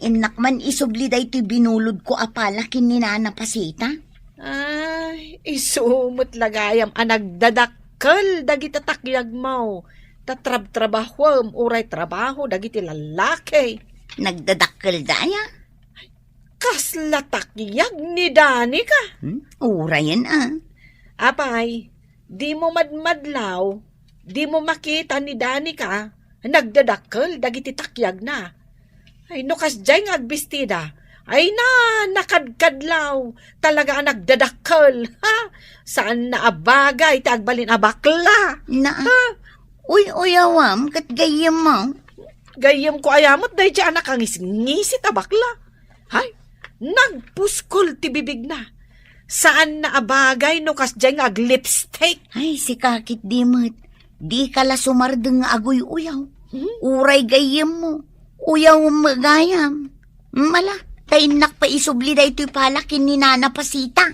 Inakman isubli da ito'y binulod ko apala kininana pasita. Ay, isumot lagayam nagdadakkel dagiti takyag mo. Tatrab-trabahom, uray trabaho dagiti lalaki. Nagdadakkel daya. Kasla takyag ni Dani ka. Urayan Apay, di mo madmadlaw, di mo makita ni Dani ka, nagdadakkel dagiti takyag na. Ay, no kasjay nga agbistida. Ay na, nakadkadlaw. Talaga ang nagdadakkel. Ha? Saan na abagay, tagbalin abakla. Na, uyawam, kat gayam mo. Gayam ko ayamot, dahi siya anak ang ngisit abakla. Hay, nagpuskol ti bibig na. Saan na abagay, no kasjay nga lipstick. Ay, si kakit dimot. Di kala sumardeng nga agoy uyaw. Uray gayam mo. Uyaw magayam. Mala. Tainak pa isubli da ito'y pala kininana pasita.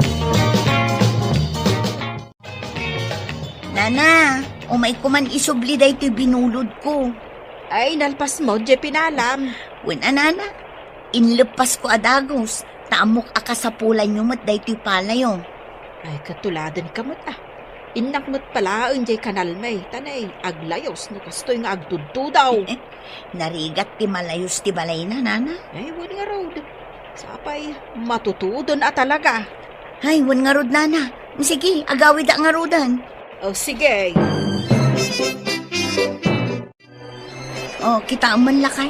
Nana, umay ko man isubli da ito'y binulod ko. Ay, nalpas mo, di pinalam. Wala nana, inlepas ko adagos. Taamok akasapulan nyo mat da ito'y pala yun. Ay, katuladan ka mat Inak mat pala, unjay kanal may. Tanay, aglayos, no kastoy nga agtudtudaw. Narigat ti malayos ti balay na, nana. Ay, wala nga road. Sapay, matutudon talaga. Ay, wan nga rod nana. Sige, agawid ang nga rodan. O sige. Oh, kita man lakay.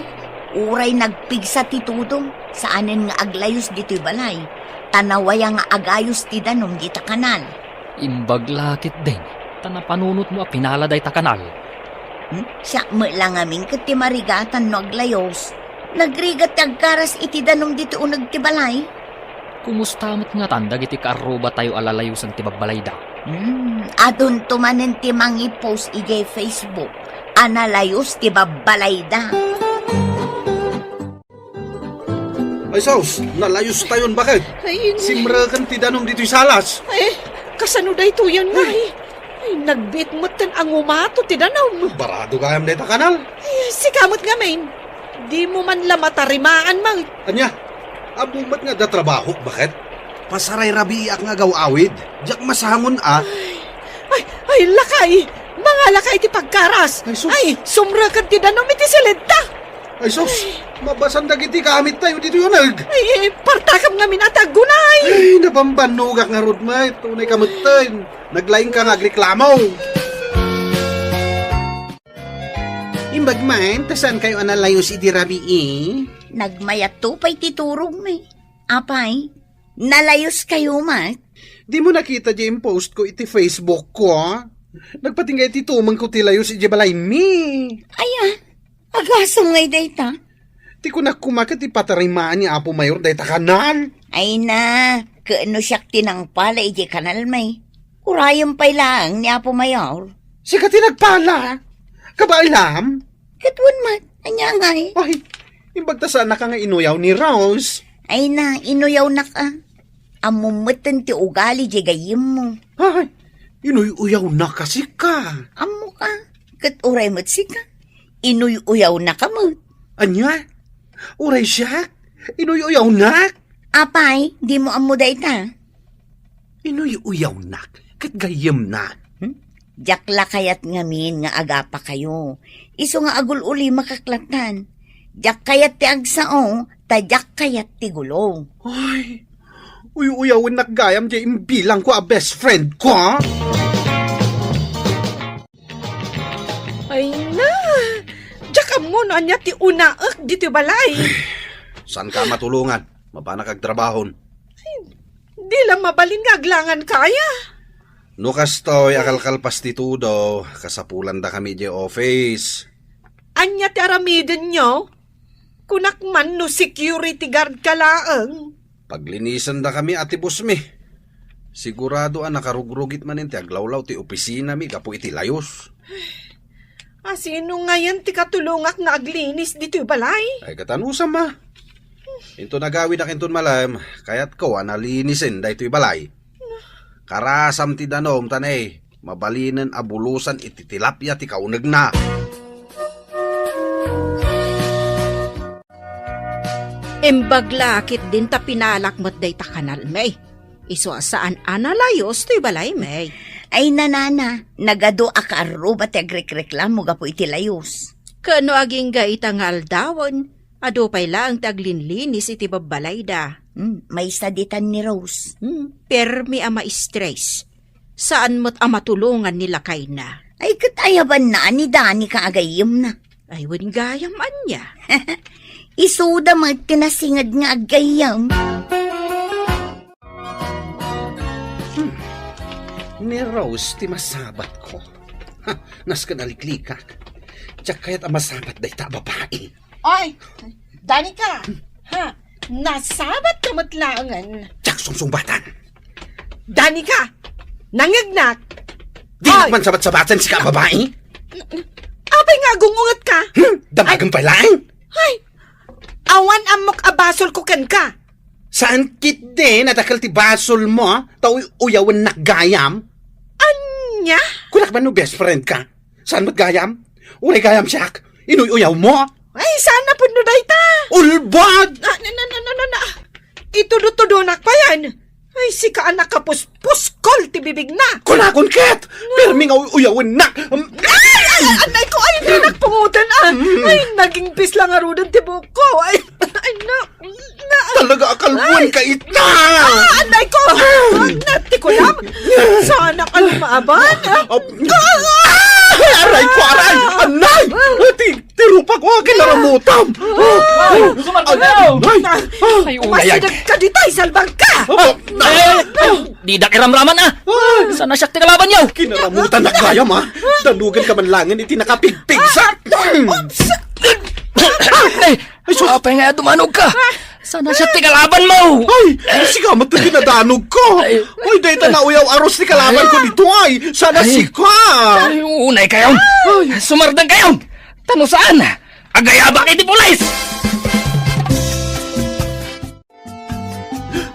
Uray nagpigsa ti tudong. Saanen nga aglayos dito'y balay. Tanawaya nga agayos ti danom dita kanal. Imbag lakit din. Tanapanunot mo a pinaladay ta kanal. Siya mo lang amin kat ti marigatan no aglayos. Nagrigat ti agkaras iti danom dito unag ti balay. Kumusta mo't nga tandag iti kaaruba tayo alalayusan ti bagbalayda? Adun tumanen ti mangi post ijay Facebook. Analayos ti babalayda. Ay, Saus, nalayos tayon bakit? Ay, Simrakan ti danom dito'y salas. ay, kasano day to yan nga eh. Ay, nagbitmot tan ang umato ti danom. Barado kayam deta kanal. Ay, sikamot nga main. Di mo man la matarimaan mang. Anya, abumat nga da trabaho, bakit? Pasaray rabi ak nga gawawid. Diyak masangon Ay, lakay. Mga lakay ti pagkaras. Ay, sus. Ay, sumrakan ti danom iti silenta. Ay, Sos, mabasan dagiti kamit tayo dito yunag. Ay, partakam nga minatagunay. Ay, napambanugak nga rudmay. Tunay kamutin. Naglaing ka nagreklamo. Imbag man, tasan kayo analayos iti rabi Nagmayat to pa'y titurong may. Apay, nalayos kayo mat. Di mo nakita di yung post ko iti Facebook ko, Nagpatingay ti tumang ko tilayos iti balay mi. Aya, agasong ngay dayta. Ti ko nakumakat ti patarimaan ni Apo Mayor dayta kanal. Ay na, kaano siyak tinangpala iti kanal may. Urayang pa'y lang ni Apo Mayor. Sika ti nagpala. Kabailam. Katwan mat, anya ngay. Ay, imbagtasan na ka nga inuyaw ni Rose. Ay na, inuyaw na ka. Amumutan ti ugali di gayim mo. Ay, inuyaw na kasi ka. Amo ka, kat uray mo't sika. Inuyaw na ka mo't. Anya? Uray siya? Inuyaw na? Apay, di mo amo dayta. Inuyaw na? Kat gayem na? Jakla kayat ngamin nga agapa kayo. Iso nga agul uli makaklatan. Jak kayat ti agsao, tajak kayat ti gulong. Ay, uyawin nakgayam di imbilang ko a best friend ko, Ay na, jakam mo no anya ti unaak dito balay. San ka matulungan? Mabana kag trabahon. Di lang mabalin nga aglangan kaya. No kastoy akalkal pastitudo, kasapulan da kami di office. Anya ti aramiden nyo? Kunak man no security guard ka laang. Paglinisan da kami ati busmi. Sigurado nakarugrugit man ti aglawlaw ti opisina mi kapo iti layos. Sino nga yan ti katulungak nga aglinis dito balay? Ay katanusam ma. Into nagawid na kinton malam, kayat ko analinisin da ito'y balay. Karasam ti danom tanay, mabalinan abulusan iti tilapia ti kaunag na. Embaglakit din ta pinalakmot day ta kanal may. Iso saan analayos to'y balay may. Ay nanana, nagado akaro ba ti agrekreklamo gapo iti layos. Kano aging gaitang aldawon, ado pa'y lang taglinlinis iti babalay da. May saditan ni Rose. Permi ama stress. Saan mo't amatulungan nila kay na? Ay katayaban na ni Dani ka agayim na. Ay wan gayam anya. Isuda mo tinasingad nga agayam. Ni Rose ti masabat ko. Nas ka naliklikak. Tiyak kayat ang masabat day ta babae. Ay, Danica, nasabat ka matlangan. Tiyak sungsungbatan. Danica, nangagnak. Di man sabat-sabatan si ka babae. Apay nga gungungat ka. Damagang palang. Ay, awan amok abasol ko ken ka. Saan kit din natakal ti basol mo, tao uyawan nakgayam? Anya? Kunak man no best friend ka? Saan mo't gayam? Unay gayam siyak, inuyaw mo? Ay, sana po no dayta. Ulbad! Na. Itudo-tudonak pa yan. Ay, si ka anak ka puspol ti bibig na. Kunakon ket! Perming uyawan na! Ay, anay ko ay hindi nagpungutan Ay, naging pis lang arudan ti buko. Ay, Talaga akalbuan ka ita! Anay ko! Nati ko lang! Sana ka lumaaban! Aray ko, aray! Anay! Tirupa ko akin naramutam! Sumarto na! Ay, Umasinag ka ditay, salbang ka! Di da kiramraman ah! Sana siya tikalaban niyo! Kinaramutan na gayam ha! Danugan ka man langin iti nakapigpig sa... Apay nga dumanog ka! Sana siya tikalaban mo! Ay, sigamat na kinadanog ko! Ay, dahil na uyaw aros ni kalaban ko dito ay! Sana sika! Ay, unay kayo! Sumardang kayo! Tano saan? Agayabak iti pulis!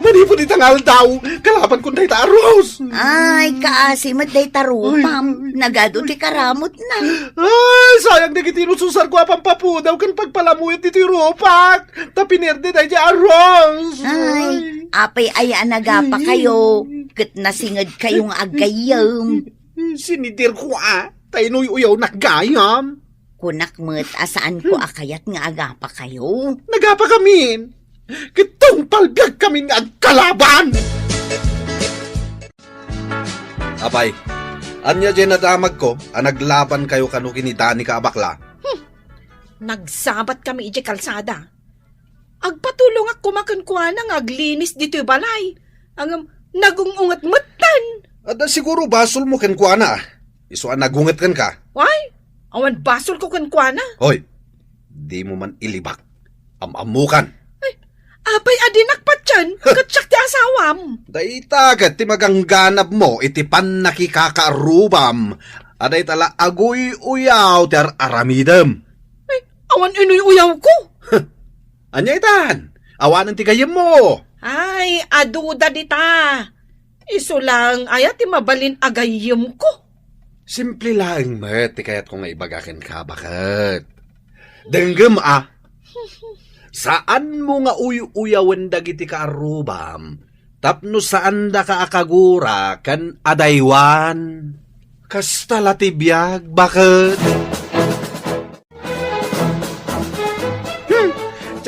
Manipon itangal daw! Kalaban ko dahil aros! Ay, kaasimat day tarupam. Nagado ti karamot na. Ay, sayang na kitinususar ko apang papudaw kan pagpalamuyat iti rupak! Tapinerde dahil aros! Ay, apay aya nagapa kayo. Kat nasingad kayong agayam. Sinidir ko Tainoy uyaw nakgayam! Kunak met asaan ko akayat nga agapa kayo. Nagapa kami! Kitong palbiag kami nga agkalaban! Apay, anya dyan nadamag ko, naglaban kayo kanu kinidani ka abakla. Nagsabat kami iti kalsada. Agpatulong ak kumakankuha ng aglinis dito balay. Ang nagungungat matan. At siguro basol mo kan kuana. Isuan nagungat kan ka. Why? Awan basol ko kankuha na. Hoy, di mo man ilibak. Amamukan. Apay adinak pa dyan. Katsak ti asawam. Daitagat ti magangganab mo iti pan nakikakarubam. Aday tala agoy uyaw ter aramidem. Awan inuy uyaw ko. Anya itan? Awanan ti kayem mo. Ay, aduda dita. Iso lang, ayat ti mabalin agayim ko. Simple lang, met. Ti kayat ko nga ibagakin ka, bakit? Denggem, Saan mo nga uyawan dagiti kaarubam? Tapno saan da ka akagura kan adaywan? Kasta latibiyag, bakit?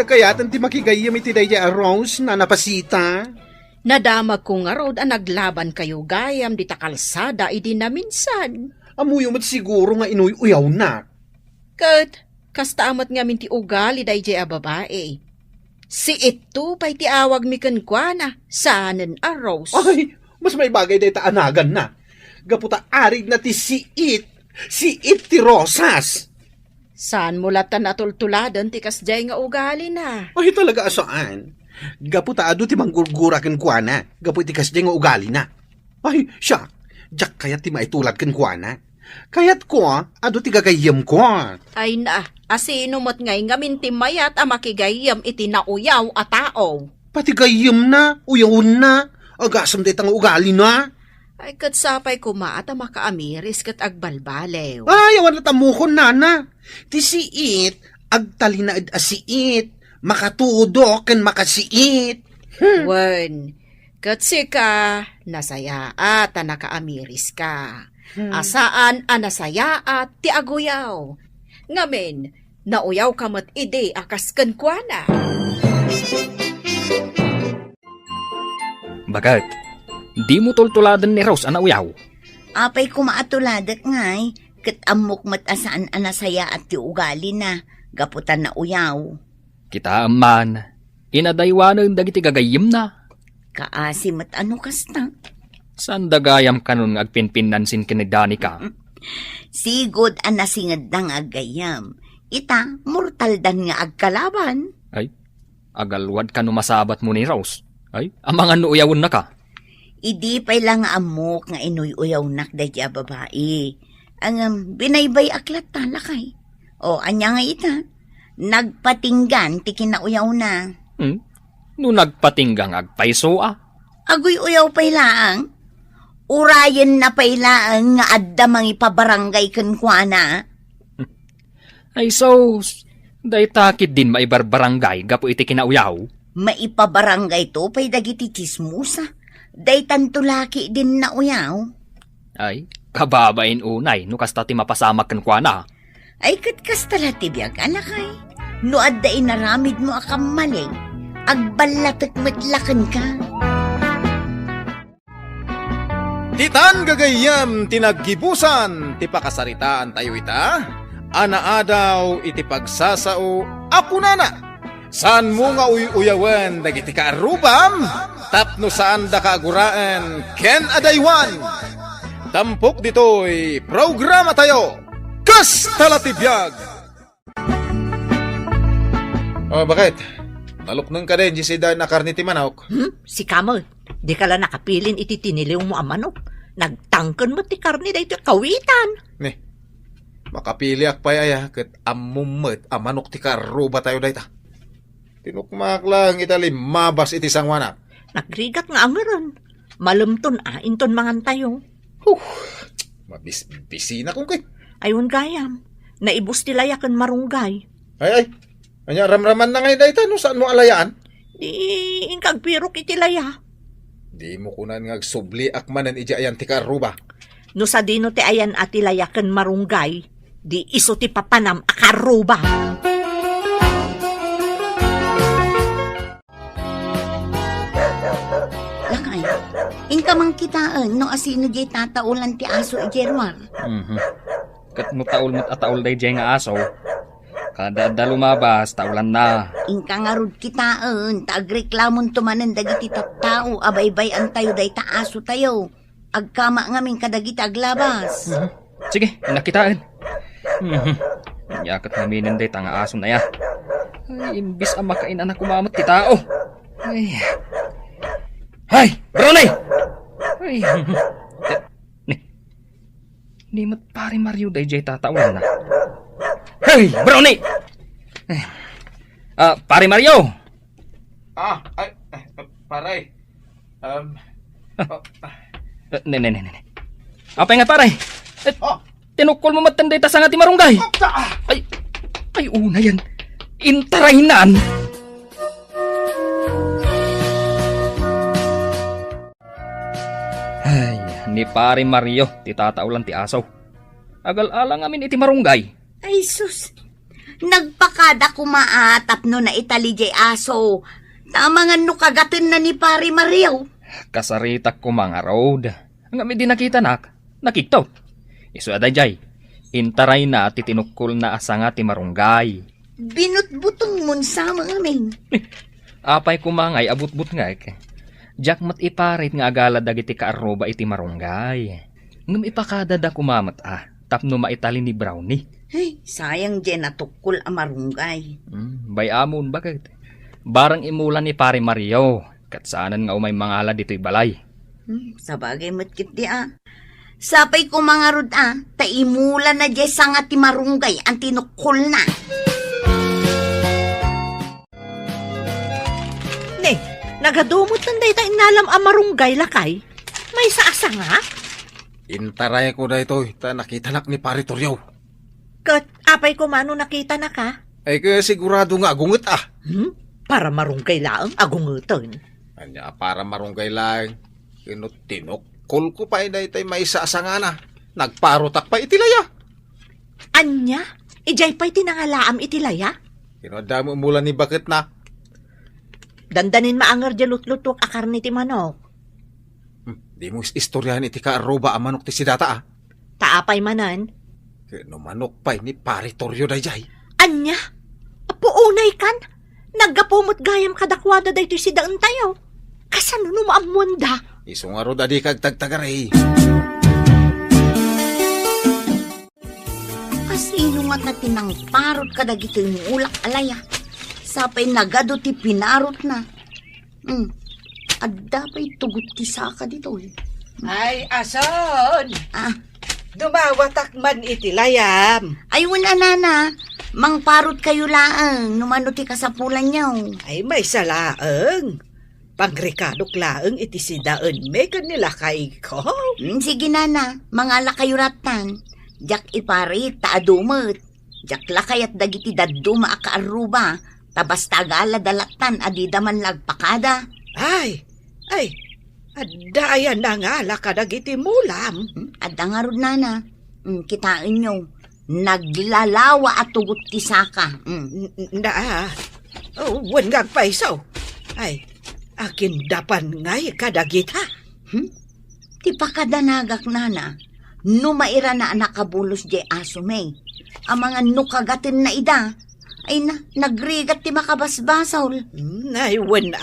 Kayatan ti makigayam iti daya arrows na napasita. Nadamag ko nga rod ang naglaban kayo gayam di takalsada idi na minsan. Amuyo mat siguro nga inuy uyaw na. Kat, kasta amat nga minti ugali day a babae. Si ito pa'y ti awag mi kenkwana, saanen a Rose. Ay, mas may bagay day ta anagan na. Gaputa arig na ti siit ti Rosas. Saan mo latan atultuladan ti kasjay nga ugali na? Ay, talaga asaan? Gaputa ado ti manggurgura ken kuana. Gapu ti kasjay nga ugali na. Ay, siya. Jak kayat ti maitulad ken kuana. Kayat ko, ado ti gagayam ko. Ay na, asino mo't ngay nga minti mayat a makigayam iti nauyaw a tao. Pati gayam na, uyawon na. Agasam day tang ugali na. Ay kat sapay kumaat a makaamiris kat agbalbalew. Ay, awan na tamukon, nana. Ti siit, agtalinaad a siit. Makatudo ken makasiit. Wen, kat sika, nasaya at nakaamiris ka. Asaan a nasaya at ti aguyaw. Ngamen, nauyaw ka mat ide akas kenkwana. Bagat, di mo tultuladan ni Rose ang nauyaw. Apay kumaatuladak ngay. Kat amok mat asaan anasaya at ti ugali na. Gaputan na uyaw. Kita man, inadaywanan dagiti gagayim na. Kaasi mat ano kasta. San dagayam kanon agpinpinan sin kinidani ka? Sigod ang nasingad ng agayam. Ita, mortal dan nga agkalaban. Ay, agalwad ka no masabat mo ni Rose. Ay, amangan no uyawon na ka. Idi pa'y lang amok nga inuy-uyaw nak dadya babae. Ang binaybay aklat talakay. O, anya nga ita. Nagpatinggan ti kinauyaw na. No nagpatinggang agpaiso Agoy-uyaw pa'y laang. Urayan na pa'y laang nga adda mangi pabarangay kenkwana. Ay so, day takit din maibarbarangay gapo iti kinauyaw. Maipabarangay to pa'y dagiti chismusa. Day tantulaki din na uyaw. Ay, kababain unay no kasta ti mapasamak ken kuana. Ay katkastala ti biyag alakay. No adda inaramid mo akam maling, agbalatek metlaken ka. Titan gagayam tinaggibusan, ti pakasaritaan tayo ita. Anaadaw iti pagsasao, ako nana. Saan mo nga uyawan, dagiti kaarubam, tapno saan da kaaguraan, ken adaywan. Tampok dito'y programa tayo, Kas Talatibiyag! Oh, bakit? Naluknong ka din, Gisida na karni ti manok. Si Kamal, di ka lang nakapilin iti tiniliw mo ang manok. Nagtangkan mo ti karni dahito kawitan. Ne, makapili ak pa aya, kat amumet, amanok ti karuba tayo dayta. Tinukmak lang itali, mabas iti sangwana. Nagrigat nga angaran. Malumton inton mangan tayo. Mabis-bisi na kung kay. Ayun gayam, naibus ti layakan marunggay. Ay, anya ramraman na ngayon dayta, no saan mo alayaan? Di ingkag pirok iti laya. Di mo kunan nga subli akmanan ija ayan ti karuba. No sa dino ti ayan ati layakan marunggay, di iso ti papanam akaruba. Lakay, inka mang kitaan no asino jay tataulan ti aso ijerwar. Kat mo taul mo't ataul day jay nga aso. Kada lumabas, taulan na. Inka nga rod kitaan, taagreklamon tumanan dagiti tattao, abaybay ang tayo day ta aso tayo. Agkama ngamin kadagiti aglabas. Sige, nakitaan. Yakat naminin day tanga aso na ya. Ay, imbis ang makainan na kumamat ti tao. Ay. Hay! Brownie! Ay. Ni mat pare Mario day jay tataulan na. Hey, Brownie! Pare Mario! Paray. Ne. Apa nga pare? Tinukol mo matanday ta sa nga ti marunggay. Ay, una yan. Intarainan. Ay, ni pare Mario, ti tataulan ti asaw. Agal-alang amin iti marunggay. Ay sus, nagpakada kumaatap no na itali jay aso. Tamangan no kagatin na ni pari Mario. Kasaritak ko mga road. Ang amin di nakita nakiktaw. Isu aday jay. Intaray na ti tinukol na asa nga ti marunggay. Binutbutong mun sa mga amin. Apay kumangay abut-but nga ek. Jack mat iparit nga agala dagiti kaaroba iti marunggay. Ngam ipakada da kumamat tapno maitali ni Brownie. Ay, sayang dyan natukol ang marunggay. Bayamon bakit? Barang imulan ni pare Mario. Katsaanan nga umay mangala dito'y balay. Sa bagay matkit di Sapay ko mga rod taimulan na dyan sa nga ti marunggay ang tinukol na. Ne, nagadumot tanday ta inalam ang marunggay lakay. May saasa nga? Intaray ko na ito, nakita nak ni pare Toryaw. Kat apay ko mano nakita na ka? Ay kaya sigurado nga agunget Para marunggay laang agunguton. Anya para marunggay lang. Tinukol ko pa tay may saasanga na. Nagparotak pa itilaya. Anya? Ijay pa'y tinangalaam itilaya? Kinodamo mula ni bakit na. Dandanin maangar dyan lutlutok akar ni ti manok. Di mo istoryahan iti kaaroba ang manok ti sidata Taapay manan. Kino manok pa ni pare Toryo dayjay. Anya? Puunay kan? Naggapumot gayam kadakwada dayto si daan tayo. Kasano numaamonda? Iso nga ro dadi kag tagtagaray. Kasino nga na tinangparot kadagito yung ulak alaya. Sapay nagado ti pinarot na. Adda pa'y tugot ti saka dito. Ay, ason! Dumawatak man itilayam. Ay wala nana. Mangparot kayo laang. Numano ti kasapulan niyo. Ay may salaang. Pangrikadok laang iti sidaan may kanila kay ko. Sige nana. Mga kayo ratan. Jak iparit taadumot. Jak lakay at dagiti daduma akaaruba. Tabas tagala dalatan adidaman lagpakada. Ay, addayan na nga lakadagiti mulam. Adda nga rod nana. Kitain nyo. naglalawa at tugot ti saka. Wan nga paisaw. Ay, akin dapan ngay kadagit ha. Ti pakadanagak nana, numaira na nakabulos di aso may. Ang mga nukagatin na ida, ay nagrigat ti makabasbasaw. Ay, wan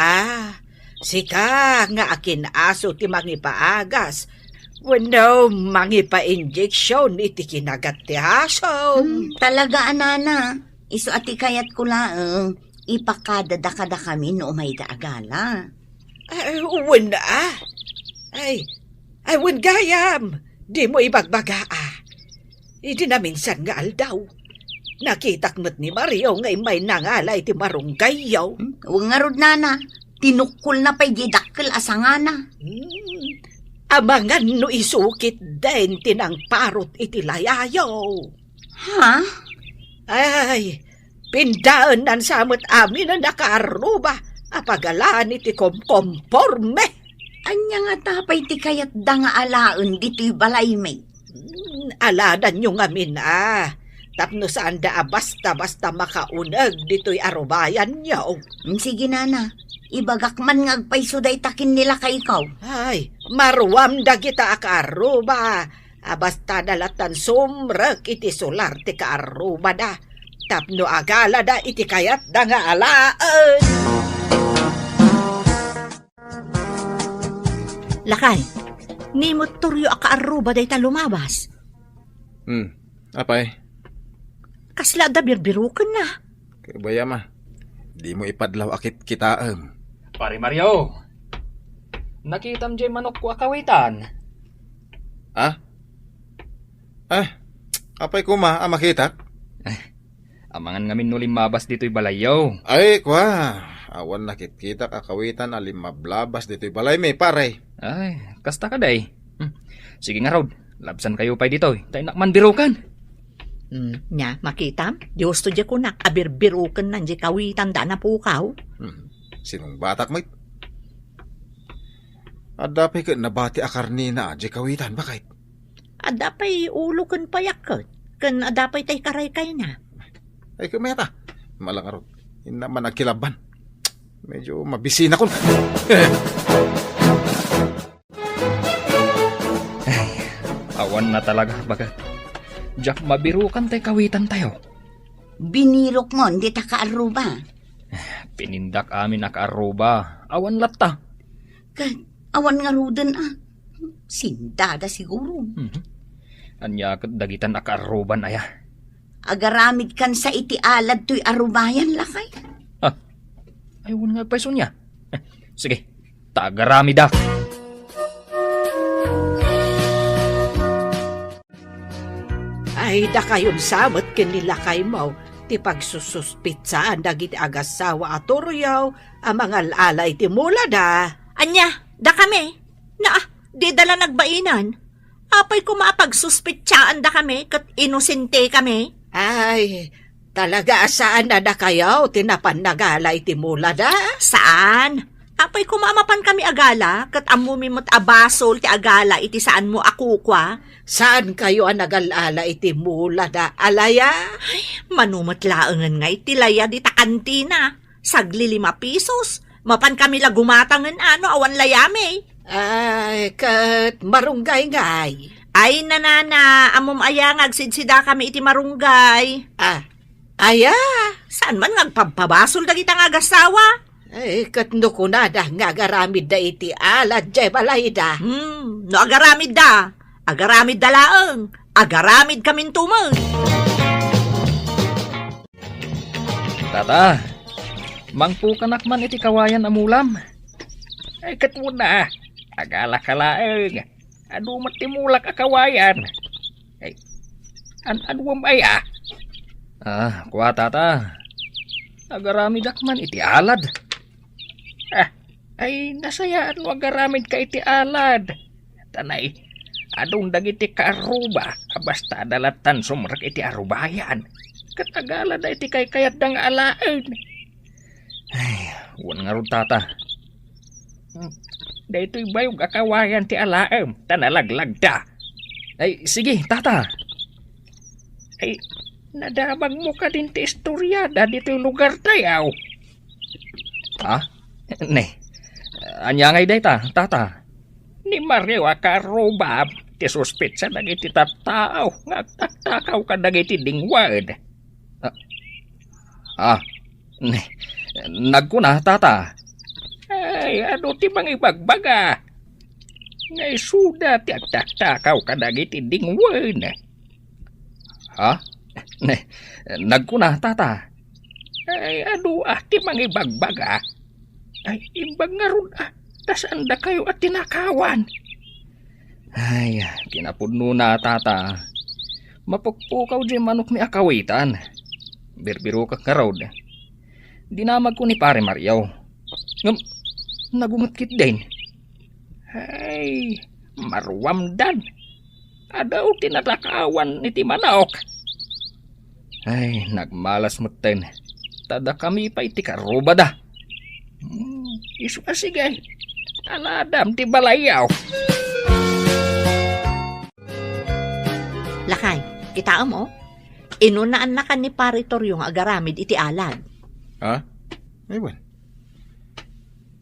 Sika nga akin aso ti mangipaagas. Wano mangipa-injection iti kinagat ti aso. Talaga anana, iso ati kayat ko laeng, ipakadada-kada kami no umay daagala. Ay, wan Ay, wan gayam. Di mo ibagbaga Idi na minsan nga aldaw. Nakitak mo't ni Mario ngay may nangalay ti marunggayaw. Huwag nga rod nana, tinukul na pa'y gidakkel asangana. Amangan no isukit din tinang parot iti layayaw. Ha? Ay, pindaan nan samot amin na nakaaruba. Apagalaan iti komporme. Anya nga tapay ti kayat da nga alaen dito'y balay may. Aladan nyo ngamin Tapno saan da basta-basta makaunag dito'y arubayan nyo. Sige nana, ibagak man ngagpayso day takin nila kay ikaw. Ay, maruam da kita akaruba. Basta dalatan sumrek iti solar ti kaaruba da. Tapno agala da iti kayat da nga alaan. Lakay, ni mo turyo akaaruba day ta lumabas. Apay, Kasla da birbirukan na. kaya ma, di mo ipadlaw akit kitaam. Pare Mario, nakitam jay manok ko akawitan. Apay ko makita? Amangan ngamin nulim mabas dito'y balayaw. Ay, awan nakit-kita kakawitan alim mablabas dito'y balay may pare. Ay, kasta ka day. Sige nga Rod, labsan kayo pa'y dito'y. Tayo nakman birukan. Nya, makitam? Diyos to ko na, abirbirukan nan di kawitan da na pukaw. Sinong batak may? Adapay ka nabati akar ni na di kawitan, bakit? Adapay ulo kan payakot. Kan adapay tay karay-kay na. Ay kumeta, malangarot. Hindi naman nagkilaban. Medyo mabisina ko. Awan na talaga, bagat. Jack, mabirukan tayo kawitan tayo. Binirok mo, hindi ta kaaruba. Pinindak amin akaruba. Awan latta. Awan nga rudan Sindada siguro. Anya dagitan akaruban aya. Agaramid kan sa iti alad to'y arubayan lakay. Ayun nga peso niya. Sige, tagaramida. Ay, da kayon samot kinilakay mo. Ti pagsususpitsaan dagiti agasawa at turyaw, ang mga alay ti mula da. Anya, da kami. Di dala nagbainan. Apay ko maapagsuspitsaan da kami kat inosente kami. Ay, talaga saan na da kayo tinapan nagalay ti mula da? Saan? Apay ko maamapan kami agala kat amumi mo't abasol ti agala iti saan mo akukwa. Saan kayo ang nagalala iti mula da alaya? Manumot laangan nga iti laya di ta kantina. Sagli 5 pesos. Mapan kami la gumatangan awan layame. Ay, kat marunggay-ngay. Ay nanana, amom aya ngagsidsida kami iti marunggay. Aya? Saan man ngagpabasol dagiti nga agasawa? Ay, kat no kunada nga agaramid da iti alad jay balay da. No agaramid da. Agaramid da laeng. Agaramid kamin tumang. Tata, mangpukanak man iti kawayan amulam. Ay katuna, agala kalaeng. Adu matimulak akawayan. Ay, aduam aya. Kuha tata. Agaramid akman iti alad. Ay nasayaan mo agaramid ka iti alad. Tanay, adong dagiti kaaruba. Basta dalatan sumrak iti arubayan. Katagala da iti kayat dang alaan. Ay, wan nga ron tata. Da ito'y bayog akawayan ti alaem. Tanalaglag da. Ay, sige, tata. Ay, nadabag mo ka din ti istoryada dito yung lugar tayaw. Ha? Ne, anya ngay day ta, tata. Ni Mario akaruba, ti suspit sa dagiti tattao, nga takaw ka dagiti dingwad. Ne, nagkuna, tata. Ay, ano ti bang ibagbaga? Ngay suda ti agtakaw ka dagiti dingwad. Ha? Ne, nagkuna, tata. Ay, ano ti bang ibagbaga? Ay, imbag nga ron tas anda kayo at tinakawan. Ay, kinapudno na, tata. Mapukpukaw di manok mi akawitan. Birbiro ka karod. Dinamag ko ni pare Mariaw. Nagungatkit din. Ay, marwamdan. Adaw tinatakawan iti manok. Ay, nagmalas mo ten. Tada kami pa iti karubada. Isu sige. Aladam ti balayaw. Lakay, kita mo? Inunaan na ka ni Paritoryo nga agaramid iti alad. Ha? Aywan.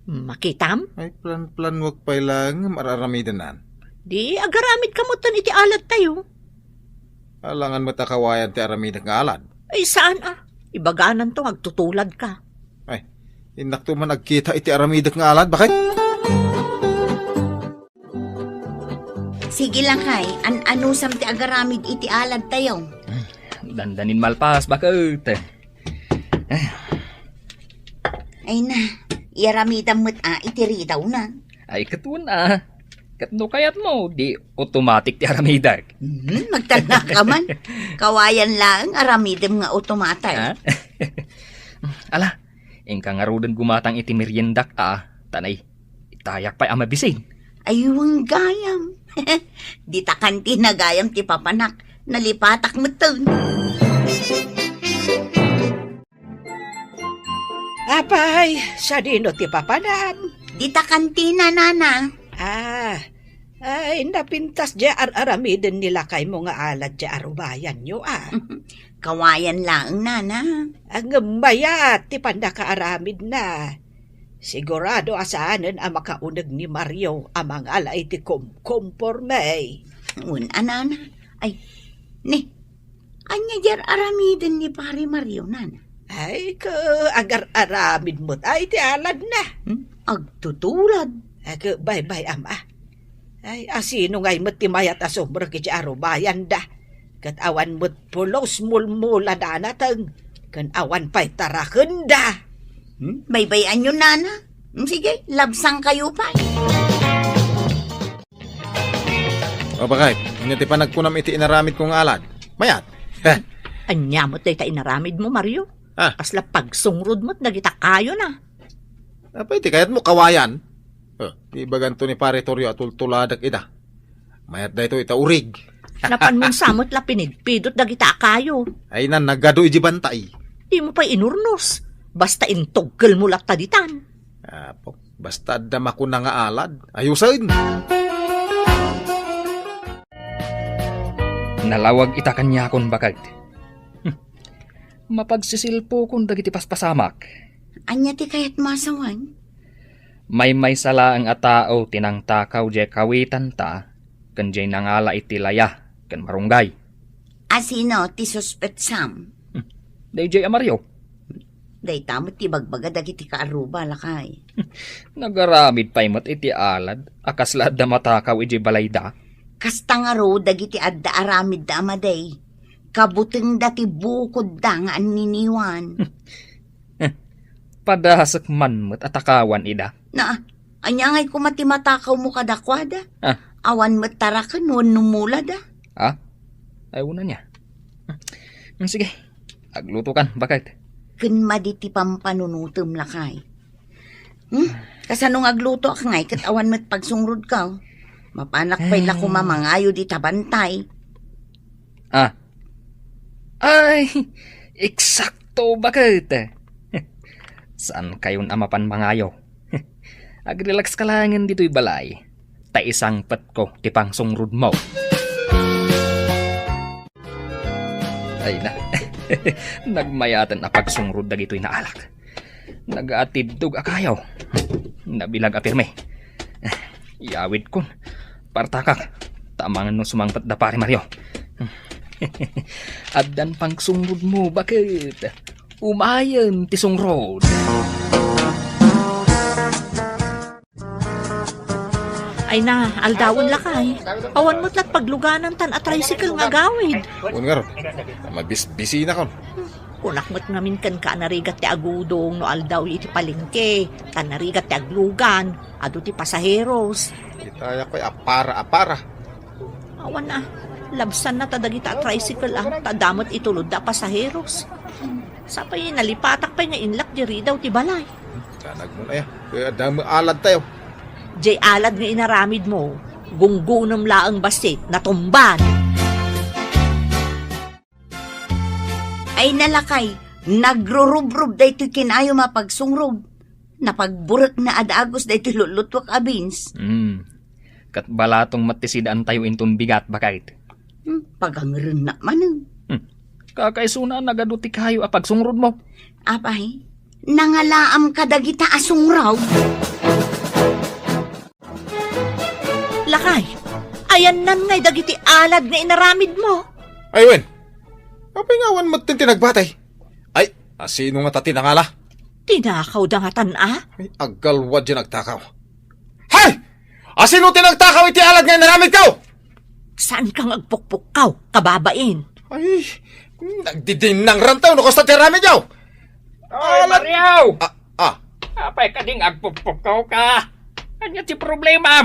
Makitam? Ay, plan wag pa lang mararamidanan. Di agaramid ka mo tan iti alad tayo. Alangan matakawayan ti aramid nga alad. Ay saan Ibaganan to agtutulad ka. Ay, inak to man nagkita iti aramid nga alad. Bakit? Sige lang kay, anusam ti agaramid iti alad tayo. Dandanin malpas, bakit? Ay na, iaramidam mo't iti ritaw na. Ay, katun Katno kayat mo, di automatic ti aramidag. Magtanda ka man. Kawayan lang, aramidam nga otomatay. Ha? Ala, ingka nga rodan gumatang iti meriendak tanay, itayak pa'y amabisin. Ayuang gayam. Di takan tinagayam ti papanak. Nalipatak mo to. Apay, sa dino ti papanam. Di takan nana. Ay, napintas dya aramidin nila kay mo nga alad dya arubayan nyo Kawayan lang, nana. Ang bayat, ti panda ka aramid na. Sigurado asaanan ang makaunag ni Mario amang alay ti kumporme. Nana. Ay, anya jar aramidin ni pare Mario, nana. Ay, agar aramid mo't ay ti alad na. Agtutulad. Bye-bye, ama. Ay, asino nga'y mo't timayat asombra ki arubayan da. Kat awan mo't pulos mulmula da natang. Kan awan pa'y tarakan da. Baybayan nyo, nana. Sige, labsang kayo pa. O bakit? Hindi pa nagkunam iti inaramid kong alad. Mayat. Anya mo't tayo inaramid mo, Mario. Kasla pagsungrod mo't nagita kayo na. Apa iti kayat mo kawayan? Di baganto ni Paritoryo at tultuladak ida. Mayat da ito itaurig. Napan mong samot la pinigpidot dagita kayo. Ay na nagado iji bantay. Di mo pa inurnos. Basta intogkel mo lat taditan. Apo, basta dama ko na nga alad. Ayusin. Nalawag ita kanya kon bakit. Mapagsisilpo kung dagiti paspasamak. Anya ti kayat masawan? May sala ang atao tinang takaw jay kawitan ta, kan jay nangala iti laya, kan marunggay. Asino ti suspect Sam? Day jay Mario. Day tamot ti bagbaga dagiti kaaruba lakay. Nagaramid pa'y mat iti alad, akas laad da matakaw iti balayda. Kasta nga ro dagiti adda aramid da amaday. Kabuting dati bukod da nga aniniwan. Padasak man mat atakawan ida. Na, anya ngay kumatimatakaw mo kadakwada. Awan matarakan nuan numula da. Ay una niya. Sige, agluto kan, bakit? Kun maditi pampanunutom lakay. Kasanong agluto ka ngay kat awan mat pagsungrod ka. Mapanak pa'y lako mamangayo di tabantay. Ay, eksakto bakit? Saan kayon amapan mangayo? Agrelax ka langin dito'y balay. Ta isang pet ko ti pangsungrod mo. Ay na. Nagmayatan na pagsungrod dagito'y naalak. Nag-atidog akayaw. Nabilag apirme. Yawid kon. Partakak. Tamangan no sumangpat da pare Mario. Addan pang sungrod mo, bakit? Umayan ti sungrod. Ay na, aldawon lakay. Awan mo't lat pagluganan tan at tricycle nga gawid. Ungar, mabis-bisi na kon. Kunak mo't ngamin kan ka narigat ti agudong no aldaw iti palengke. Kan narigat ti aglugan. Ado ti pasaheros. Itaya ko'y apara. Awan na, labsan na tadagita at tricycle tadamot itulod da pasaheros. Sapay nalipatak pa nga inlak diri daw ti balay. Tanag mo na ya, kaya dami alad tayo. Jay alad nga inaramid mo, gunggunam laang basit, natumban. Ay nalakay, nagrurubrob da ito'y kinayo mapagsungrod. Napagburak na adagos da ito'y lulutwak abins. Kat balatong matisidaan tayo intong bigat bakit? Pagangren na man. Kakaisuna nagaduti kayo a pagsungrod mo. Apay, nangalaam kadagita asungraw. Lakay, ayan nan ngay dagiti alad nga inaramid mo. Ay, Wen, kapingawan mo tinagbatay. Ay, asino nga tati nangala? Tinakaw da nga tan-a. Ay, agalwad dyan nagtakaw. Hay! Asino tinagtakaw iti alad nga naramid ka? Saan kang agpukpukaw, kababain? Ay, nagdidim ng rantaw no kosta tiramid yaw. Oy, Mariaw! Ah, Apay ka ding agpupukaw ka. Anya ti problema?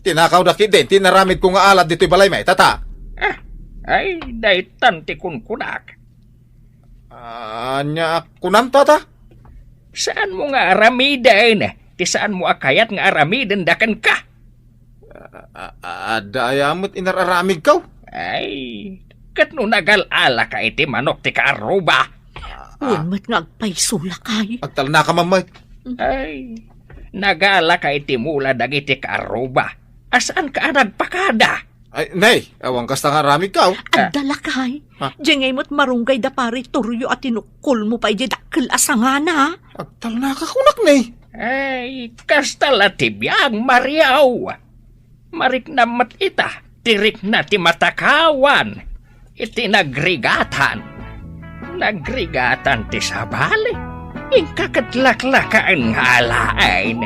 tinakaw na din, tinaramid ko nga alad dito'y balay may, tata. Ay, daytan ti kunkunak. Anya, kunam, tata? Saan mo nga aramiden? Ti saan mo akayat nga aramiden dakan ka? Adayamot inararamid ka? Ay, kat no nagal-ala ka iti manok ti kaaruba. Unmat nga agpaiso lakay. Agtal na ka, mamay. Ay, nagala ka iti mula dagiti kaaruba. Asaan ka nagpakada? Ay, nay, awang kasta nga ramid ka. Adda lakay. Diyengay mo't marunggay da pari turyo at tinukul mo pa iti dakkel asangana. Agtal na ka kunak, nay. Ay, kastala ti biyang Mariaw. Marik na mat ita, tirik na ti matakawan. Iti nagrigatan. Nagrigatan ti sabali. Ingkakatlaklakaan nga alain.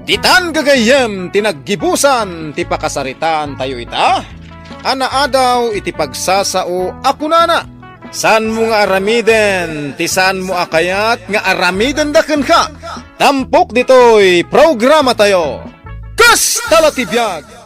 Ditan gagayem tinaggibusan ti pakasaritan tayo ita. Anaadaw iti pagsasao ako nana. San mo nga aramiden, ti saan mo akayat nga aramiden daken ka. Tampok ditoy programa tayo. Kas talatibiyag!